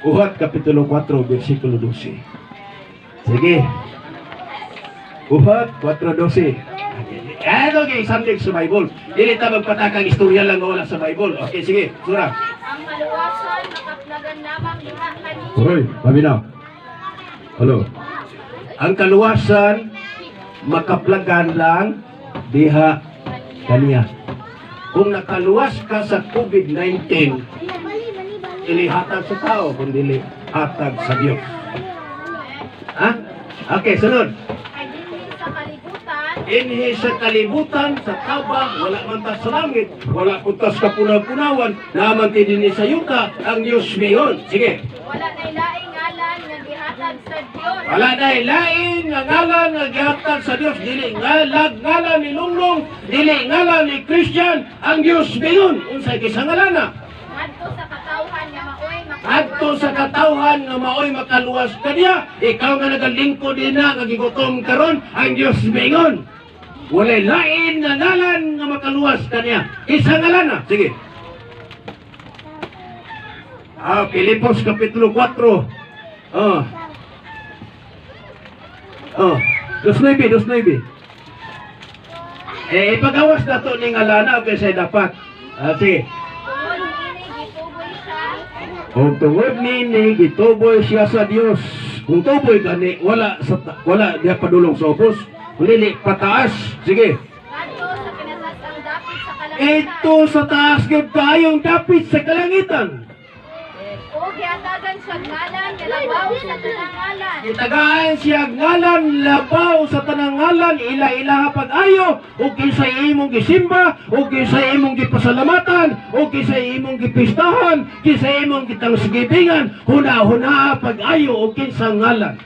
A: Uhat Kapitulo 4, versikulo 12. Sige. Uhat 4:12. Ano kay Sunday sa Bible? Dili ta magpatakang istorya lang nga wala sa Bible. Okay, sige. Sura.
D: Ang maluwasan, makaplagan lamang diha kanino.
A: Hoy, paminaw. Hello. Ang kaluwasan makaplagan lang diha kaniya. Kung nakaluwas ka sa COVID-19, dili hatag sa tao, kundi hatag sa Dios. Ha? Okay, sunod.
D: Ay dinhi sa kalibutan,
A: Inhi sa kalibutan, sa tabang, wala man ta sa langit, wala puntas ka punaw-punawan, naman din sa yuta, ang Diyos mayon. Sige.
D: wala nay laing ngalan nga gihatag sa Dios.
A: Wala na lain nga ngalan nga gihatag sa Dios, dili ngalan ni Lunglong, dili ngalan ni Christian, ang Diyos mayon. Unsay kisang ngalan?
D: Ngadto sa katawhan nga maoy
A: Adto sa katawhan nga maoy makaluwas kaniya, ikaw nga nagalingkod din na kagigutom karon, ang Dios mayon. Walay lain nga ngalan nga makaluwas kaniya. Isa ngalan na. Sige. Pilipos Kapitulo 4. Dos 9. Ipagawas na to ni ngalana o kasi dapat. Sige.
D: tungod nini gituboy siya sa Dios.
A: Kung tuboy gani, wala diha padulong sa ubos. Lili pataas. Sige.
D: Ngadto sa kinasasang dapit sa kalangitan.
A: Ito sa taas gid tayong dapit sa kalangitan.
D: O gihatagan siya ngalan nga labaw sa tanangalan.
A: Itagaan siya ngalan labaw sa tanang ngalan ila-ilaha pag-ayo o kinsa imong gisimba o kinsa imong gipasalamatan o kinsa imong gipistahan kinsa imong gitangsgibingan huna-huna pag-ayo o kinsa ngalan.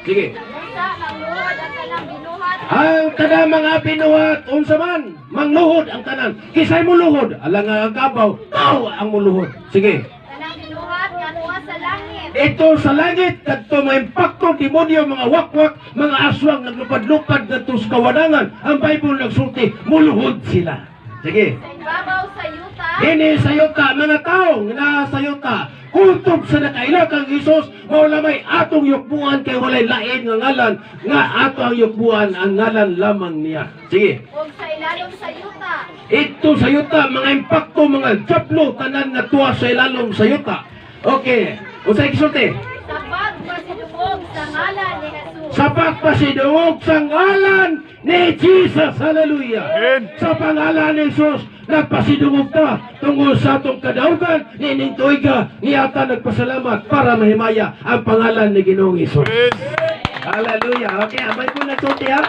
A: Sige.
D: Unsa mangluhod ang tanang binuhat.
A: Ang tanang mga binuhat unsa man mangluhod ang tanan. Kisay mo luhod alang nga ang kabaw tao ang muluhod. Sige.
D: Tanang binuhat nga tuwa sa langit.
A: Ito sa langit, kadto mga impacto, demonyo, mga wakwak, mga aswang, naglupad-lupad kadto sa kawadangan. Ang Bible nagsulti, muluhod sila. Sige.
D: Sa ibabaw sa yuta.
A: Ini sa yuta, mga tao nga sa yuta, kutob sa nakaila kang Isus, maulamay atong yukbuan kay walay lain nga ngalan, nga ato ang yukbuan, ang ngalan lamang niya. Sige.
D: O sa ilalom sa yuta.
A: Ito sa yuta, mga impacto, mga japlo, tanan nga tuwa sa ilalom sa yuta. Okay. Usay kisulti.
D: Sa pagpasidungog sa ngalan ni Jesus.
A: Sa pagpasidungog sa ngalan ni Jesus. Hallelujah.
B: Amen.
A: Sa pangalan ni Jesus, nagpasidungog ta tungkol sa atong kadaugan, niningtoy ka, niyata nagpasalamat para mahimaya ang pangalan ni Ginoong Jesus.
B: Amen.
A: Hallelujah. Okay, ang Bible nagsulti ha?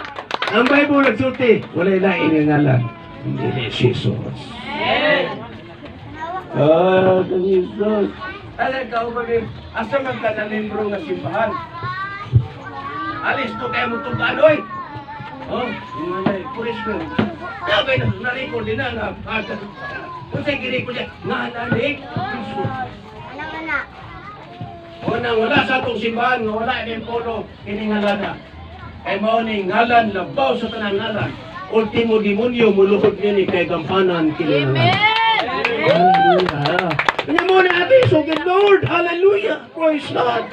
A: Ang Bible nagsulti, walay lain ang ngalan ni Jesus. Ah, Jesus. Talaga ba ni asa man ka nalimbro nga simbahan? Alis to kay mo tugadoy. Oh, ingay pulis ko. Sabay na nariko din na nga. Kung sa giri ko diya, nanalig.
D: Anak-anak.
A: Wala sa atong simbahan nga wala din polo kini ngalan. Kay mao ni ngalan labaw sa tanang ngalan. Ultimo demonyo muluhod niya ni kay gampanan kini ngalan. Hallelujah. Ini mo na atin, so good Lord. Hallelujah. Praise God.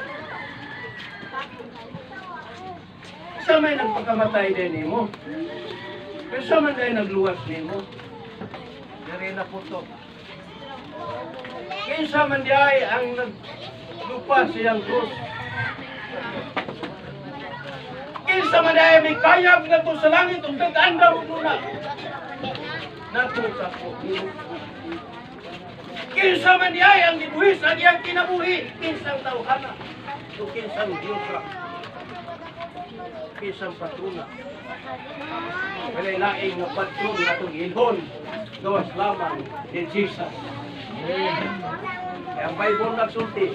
A: Sa may nagpakamatay din mo. Pero sa man dahil nagluwas mo. Dari na po to. Kinsa man diay ang naglupa siyang krus. Kinsa man diay may kayab nga to sa langit ug nag-andam muna. Natusa po. Kinsa man diay ang gibuhis ang iyang kinabuhi, kinsang tawhana, o kinsang Diyos ra. kisang patrona. Walay laing nga patron nga itong ilhon. Gawas lamang ni Jesus. Kaya ang Bible nagsulti,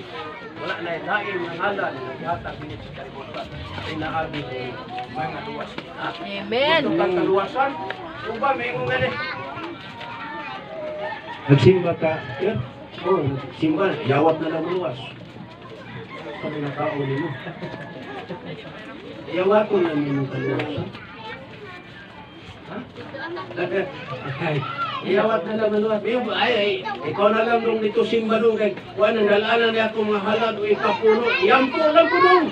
A: wala na yung laing ng ngalan na ihatag ni sa kalibutan. Ay naagi ko mga luwas.
C: Amen.
A: Gusto kang kaluwasan? Kung ba, may mong ganit.
B: Nagsimba ka. Yeah. Oh, simba. Yawat na lang luwas. Sabi na tao nimo. Yawat ko na nimo kaluwasan. Ha? Ay, iyawat na lang luwas. Ay, ikaw na lang nung nito simba nung kay kuan ang dalanan niya akong mga halad o ikapuno. Iyampo lang ko nung.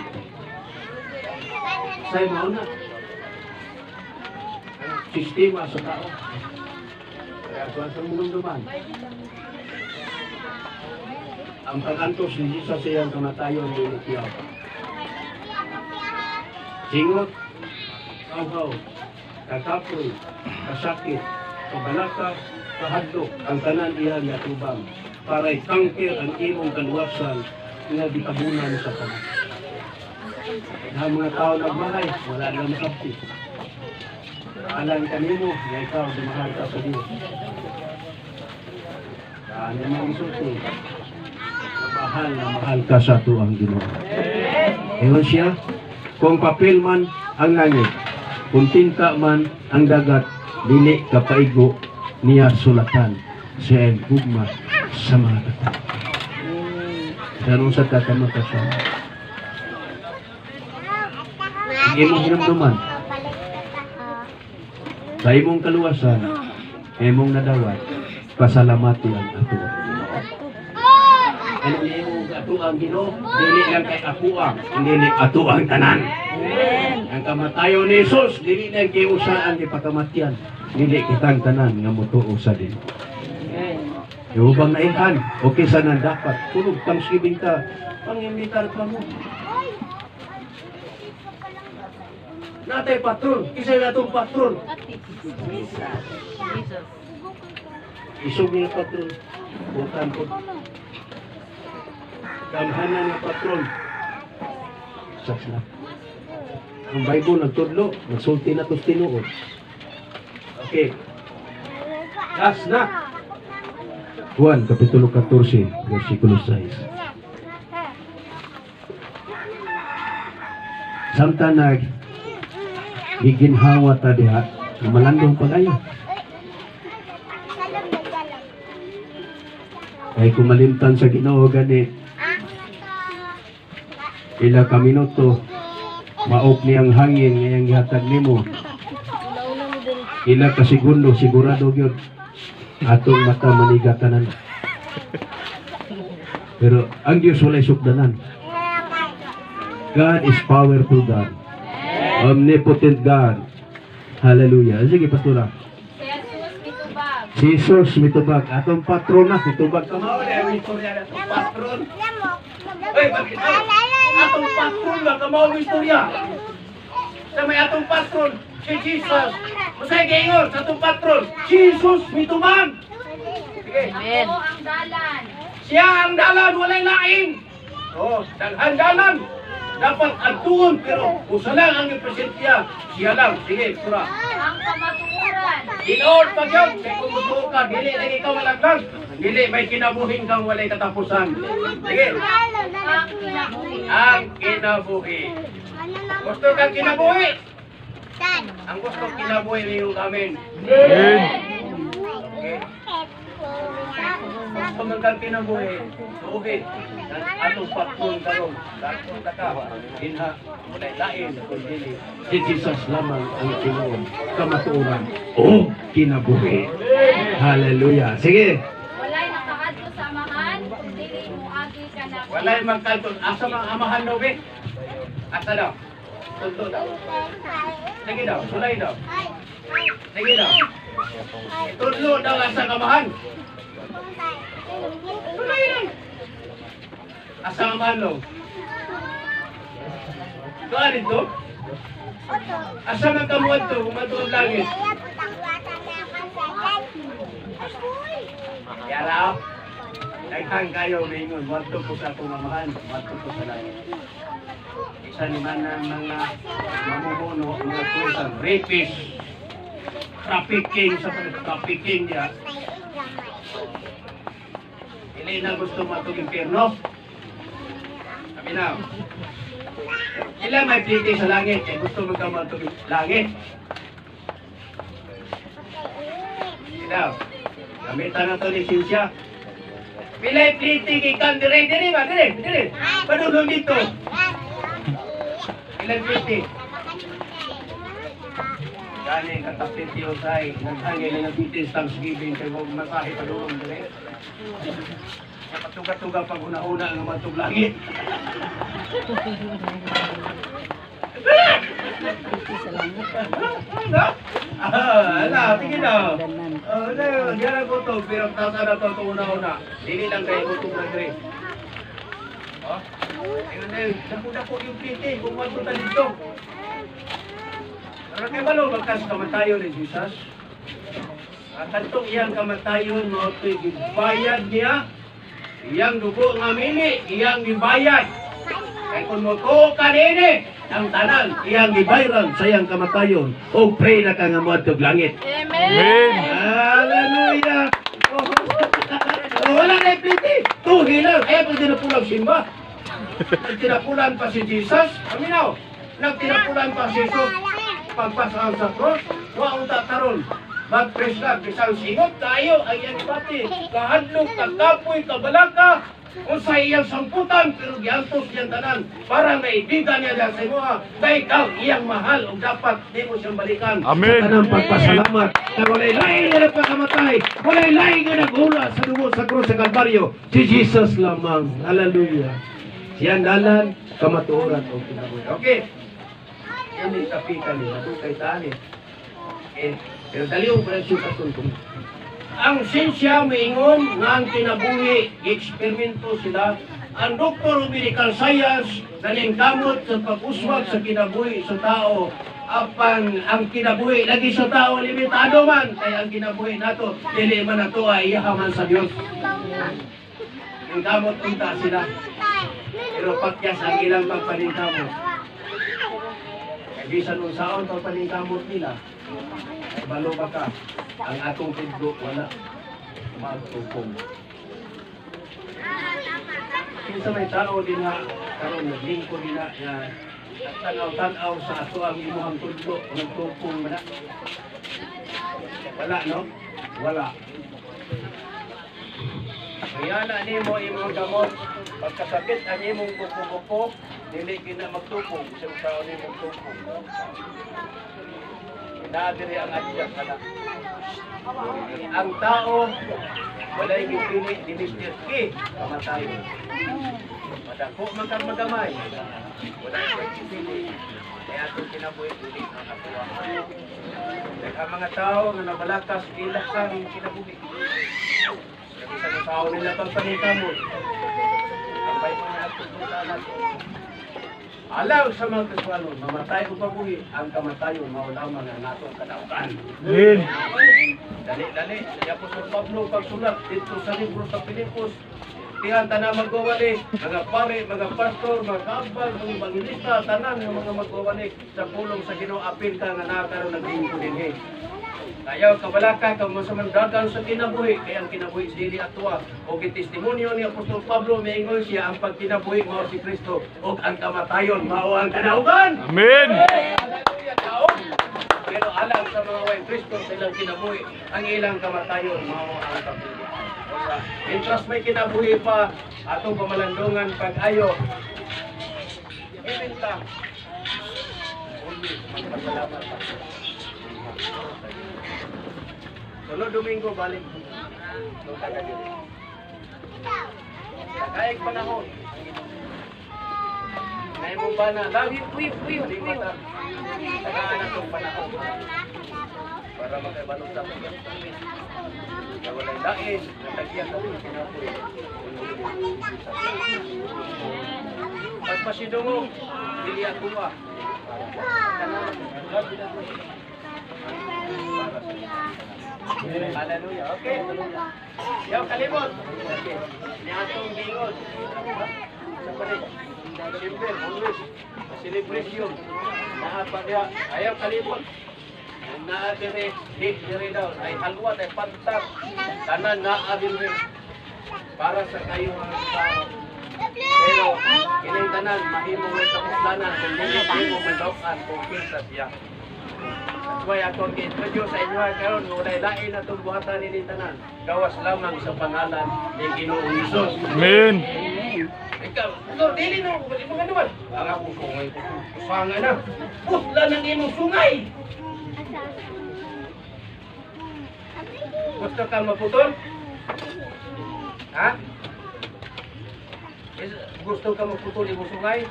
B: Say mo na. Sistema sa tao. Kaya kuwan sa mulunduman. Ang pag-antos ni Jesus siyang kamatayon ni Tiyaw. Singot, kauhaw, kakapoy, kasakit, kabalaka, kahadlok, ang tanan iyan nga tubang. Para itangkir ang imong kaluwasan nga di kabunan sa kamay. Ang mga tao nagmahay, wala na makapti. Alam kanimo, nga ikaw, dumahal ka sa Diyos. Ano mo isulti? Mahal ka sa tuang Ginoo. Ewan siya, kung papel man ang langit, kung tinta man ang dagat, dili kapaigo niya sulatan sa gugma sa mga tao. Ganun sa tatamata siya. Sige mong hinamduman. Sa imong kaluwasan, imong nadawat, pasalamati ang ato. Ano niyo ato ang Ginoo? Dili lang kay ako ang, dili ato ang tanan. Ang kamatayon ni Jesus, dili lang kay usaan kay pakamatyan. Dili kitang tanan nga mutuo sa din. Iubang naihan, okay sana dapat. Tulog Thanksgiving ka, pang-imitar ka mo. Natay patron, isa na itong patron.
C: Jesus.
B: Isog niya patron. Bukan po. Damhanan ng patron. Saks na. Ang Bible nagtudlo, nagsulti na tos tinuod. Okay. Last na. Juan, Kapitulo 14, versikulo 6. Samtang giginhawa ta diha, malandong pag-ayo. Ay kumalimtan sa Ginoo gani. Ila ka minuto, maok niyang hangin ngayang gihatag nimo. Ila ka segundo, sigurado gyud atong mata manigatanan. Pero ang Diyos walay sukdanan. God is powerful God. Omnipotent God. Hallelujah. Sige, Pastora.
D: Jesus mitubag.
B: Jesus mitubag. Atong patrona, mitubag ka mao ang istorya ng patron. Hey, bakit? Atong patron ba ka mao ang istorya? Sa may atong patron, si Jesus. Masay gayon sa atong patron, Jesus mitubag. Sige.
C: Amen.
D: Ako ang dalan.
B: Siya ang dalan, walay lain. Oh, daghan dalan. Dapat atuon, pero usa lang ang presensya. Siya lang. Sige, sura.
D: Ang kamatuoran.
B: Inood pag yun, kaya kung gusto ka, dili lang ikaw malaglag. Dili, may kinabuhin kang walay katapusan. Sige.
D: Ang kinabuhi.
B: Ang kinabuhi. Gusto kang kinabuhi? Ang gusto kinabuhi niyo amin.
C: Amen.
B: Gusto man kang kinabuhi. Suhit. Atong patron karon. Dakon ka ka. Dinha. Walay lain. Kundi si Jesus lamang ang Pinoon. Kamatuoran. O kinabuhi. Hallelujah. Sige.
D: Walay nakaadto sa amahan, dili mo agi ka na.
B: Walay magkalton. Asa mga amahan daw, be? Asa daw? Tunto daw. Sige daw. Sulay daw. Sige daw. Tunlo daw asa kamahan. Sulay daw. Asa amahan daw. Doon ito? Asa magkamuad to? Kumatuod langit. Yara. Kang kayo mingon, wadto ko sa akong mamahan, wadto ko sa langit. Isa ni manang mga mamumuno, mga kusan, rapist, trafficking sa trafficking niya. Hindi na gusto matong impyerno. Sabi na, ilan may pliti sa langit, eh gusto magkamatong langit. Daw, gamitan na ito ni Cynthia. Pilay pliti kay dire ba? Dire. Padulong dito. Pilay pliti. Gani katapit yung say. Naghangin na bitis Thanksgiving kay huwag masahe padulong dire. Patuga-tuga pag una-una ng matug langit. Ala, tingin na. Diyan ko to, pero tasa na to una-una. Dili lang kayo gutom na dre. Tingnan na yun, dako-dako yung piti, kung magpunta dito. Pero kayo ba lo, magkas kamatayon ni Jesus? At itong iyang kamatayon, mga ito, bayad niya. Iyang dugo nga mili, iyang gibayad. Kaya kung mo ko kanini, ang tanan, iyang gibayran sa iyang kamatayon. O pray na ka nga mo atog langit.
C: Amen.
B: Hallelujah! Wala na yung pliti. Tuhilan. Eh, kung tinapulang simba. Nagtinapulan pa si Jesus. Aminaw. Nagtinapulan pa si Jesus. Pagpasaan sa cross. Waong tataron. Mag-press lang. Bisang singot tayo. Ang iyang pati. Kahadlok, kagkapoy, kabalaka. Kung sa iyang samputan, pero giantos niyang tanan, para naibigan niya dyan sa imo, kaya ikaw iyang mahal, o dapat di mo siyang balikan.
E: Amen.
B: Sa tanang pagpasalamat, na walay laing nga nagpakamatay, walay laing nga naghula sa dugo sa krus sa Kalbaryo, si Jesus lamang. Hallelujah. Siyang dalan, kamatuoran o kinabuhi. Okay. Yan yung kapitan niya, kay tani. Pero dali yung presyo katuntong. Ang siyensya maingon nga ang kinabuhi, eksperimento sila. Ang doktor o medical science naningkamot sa pag-uswag sa kinabuhi sa tao. Apan ang kinabuhi lagi sa tao limitado man, kaya ang kinabuhi nato dili man nato ay iyahaman sa Dios. Ningkamot unta sila. Pero pakyas ang ilang pagpaningkamot. Kaya bisan unsaon pagpaningkamot nila, ay balo ba ka? Ang atong tidlo wala magtupong. Kinsa may tao din nga karon naglingkod din na tanaw-tanaw sa ato ang imuhang tudlo nagtupong man. Wala no? Wala. Kaya na nimo imong gamot pagkasakit ang imong kuko-kuko dili gina magtupong sa tao nimong tupong. Nadiri ang adya kana. Ang tao walay gipili ni Mr. K kamatay. Madako man kang magamay. Walay gipili kaya ato kinabuhi dili makakuha. Ang mga tao nga nabalakas ilak sang kinabuhi. Kasi sa tao nila pagpanitamo. Ang bay mo na ato tulanan. Alaw sa mga kaswalon, mamatay o pabuhi, ang kamatayon maulaw mga natong kadautan.
E: Amen.
B: Dali. Si Apostol Pablo pagsulat dito sa libro sa Pilipos, tiyan tanan magwawali, mga pare, mga pastor, mga kaabag, mga evangelista, tanan ng mga magwawali sa pulong sa Ginoo apil ka nga nakakaroon ng lingkod dinhi. Kaya kabalaka kang masamandagan sa kinabuhi, kaya ang kinabuhi dili atwa. O testimonyo ni Apostol Pablo maingon siya ang pagkinabuhi mao si Kristo o ang kamatayon mao ang kadaugan.
E: Amen.
B: Hallelujah, taon. Pero alam sa mga way Kristo sa ilang kinabuhi, ang ilang kamatayon mao ang kabuhi. Mientras may kinabuhi pa atong pamalandungan pag-ayo. Ibenta. Magpasalamat. Sunod Domingo balik. Kahit panahon. May mo ba na? Uy. Tagaan itong panahon. Para makabalog sa mga. Nawalay dain. Natagyan kami. Kinapoy. Pagpasidungo. Dili ako ba? Para sa Hallelujah. Okay. Yaw kalimot. Okay. Ni atong gingon. Sa palit. Siyempre, always. Celebration. Naapagya. Ayaw kalimot. Naadire. Dire daw. Ay halwa. Ay pantag. Tanan naadire. Para sa kayo mga tao. Pero, kining tanan, mahimong may kapuslanan. Kung hindi mahimong may dokan. Kung kinsa siya. That's why akong gi-introduce sa inyo karon walay lain na itong buhatan ni tanan. Gawas lamang sa pangalan ni Ginoong Hesus.
E: Amen.
B: Ikaw, dili no, bali mo kanuman. Ang ako sungay ko. Sanga na. Putla ng imong sungay. Gusto kang maputol? Ha? Gusto kang maputol imong sungay?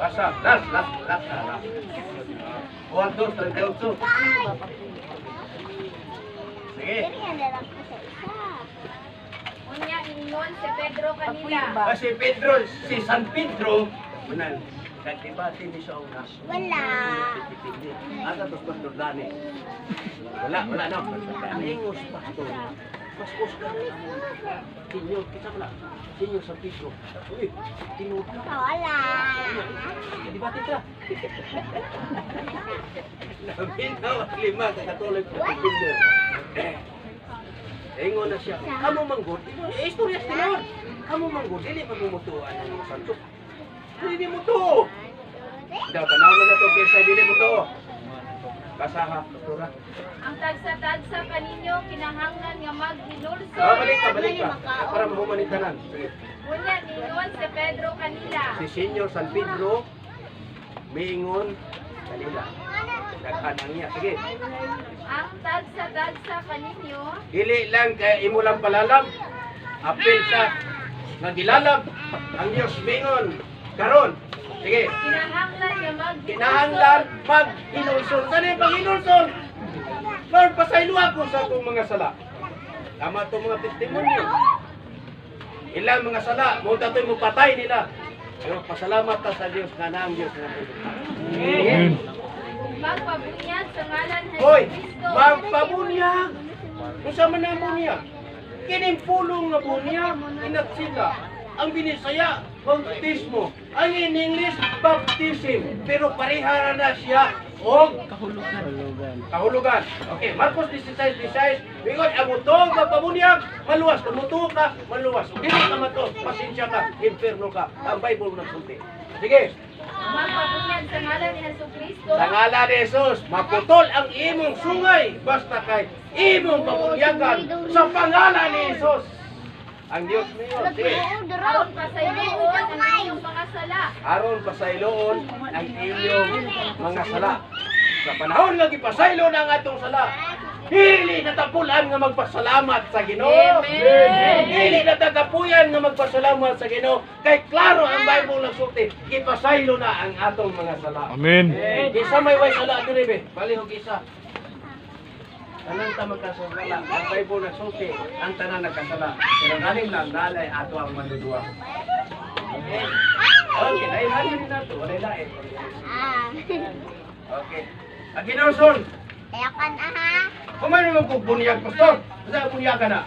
B: Pasa, las. 1, 2, 38. Sige.
D: Unya ingon si Pedro kanila.
B: Kasi Pedro, si San Pedro, benar, nagdebate ni sa una.
D: Wala.
B: Ata tos pastor Dani. Wala na. Ingos pastor. Pastor Dani. Tinyo, kita pala. Tinyo San Pedro. Uy, tinyo ka.
D: Wala.
B: Debate ka. Lamin na, 5 sa Katolik na Pedro. Ingon na siya, amo manggod, istorya sa Lord. Amo manggod, dili pa mumutuan ang santo. Dili mo to. Daw tanaw na to kaysa dili mo to. Basaha, pastora.
D: Ang tagsa-tagsa kaninyo kinahanglan nga maghinulsol.
B: Balik ka. Para mahumanitanan. Sige.
D: Unya ingon si Pedro kanila.
B: Si Senyor San Pedro, miingon kanila. Daghan ang niya. Sige.
D: Ang tagsa-tagsa kaninyo
B: Dili lang kay imo lang palalam. Apil sa nga gilalab ang Dios mingon karon. Sige.
D: kinahanglan nga maghinulsol.
B: Kinahanglan mag-inulson. Saan yung pag-inulson? Lord, pasaylo ako sa akong mga sala. Tama itong mga testimonyo. Ilang mga sala, munta ito'y mupatay nila. Pero pasalamat ta sa Diyos na ang Diyos na
E: Amen.
D: Magpabunyag sa ngalan ni
B: Hoy,
D: Kristo.
B: magpabunyag. Kung sa man ang bunyag, kining pulong nga bunyag, inat sila. Ang binisaya, bautismo. Ang in English, baptism. Pero parihara na siya o kahulugan. Okay, Marcos 16:16. Bigod, amutong magpabunyag, maluwas. Kumuto ka, maluwas. Dili ka mato, pasensya ka, inferno ka. Ang Bible nagsulti. Sige.
D: Magpabunyag sa ngalan ni Jesucristo.
B: Sa ngalan ni Jesus, maputol ang imong sungay basta kay imong pabunyagan sa pangalan ni Jesus. Ang Diyos niyo. Sige.
D: Aron pasayloon ang iyong mga sala.
B: Aron pasayloon ang inyong mga sala. Sa panahon nga gipasaylo na ang atong sala, dili natapulan nga magpasalamat sa Ginoo.
C: Amen.
B: Dili natagapuyan nga magpasalamat sa Ginoo. Kay klaro ang Bible nagsulti, gipasaylo na ang atong mga sala.
E: Amen.
B: Isa may way sala diri be, palihog isa. Tanan ta magkasala. Ang Bible nagsulti, ang tanan nagkasala. Pero galing lang nalay ato ang manduduwa. Okay. Okay, lain-lain na to, lain-lain. Okay. Ang Ginoo son,
D: Ayakan aha.
B: kumano mo bunyag pastor? Sa bunyag ka na.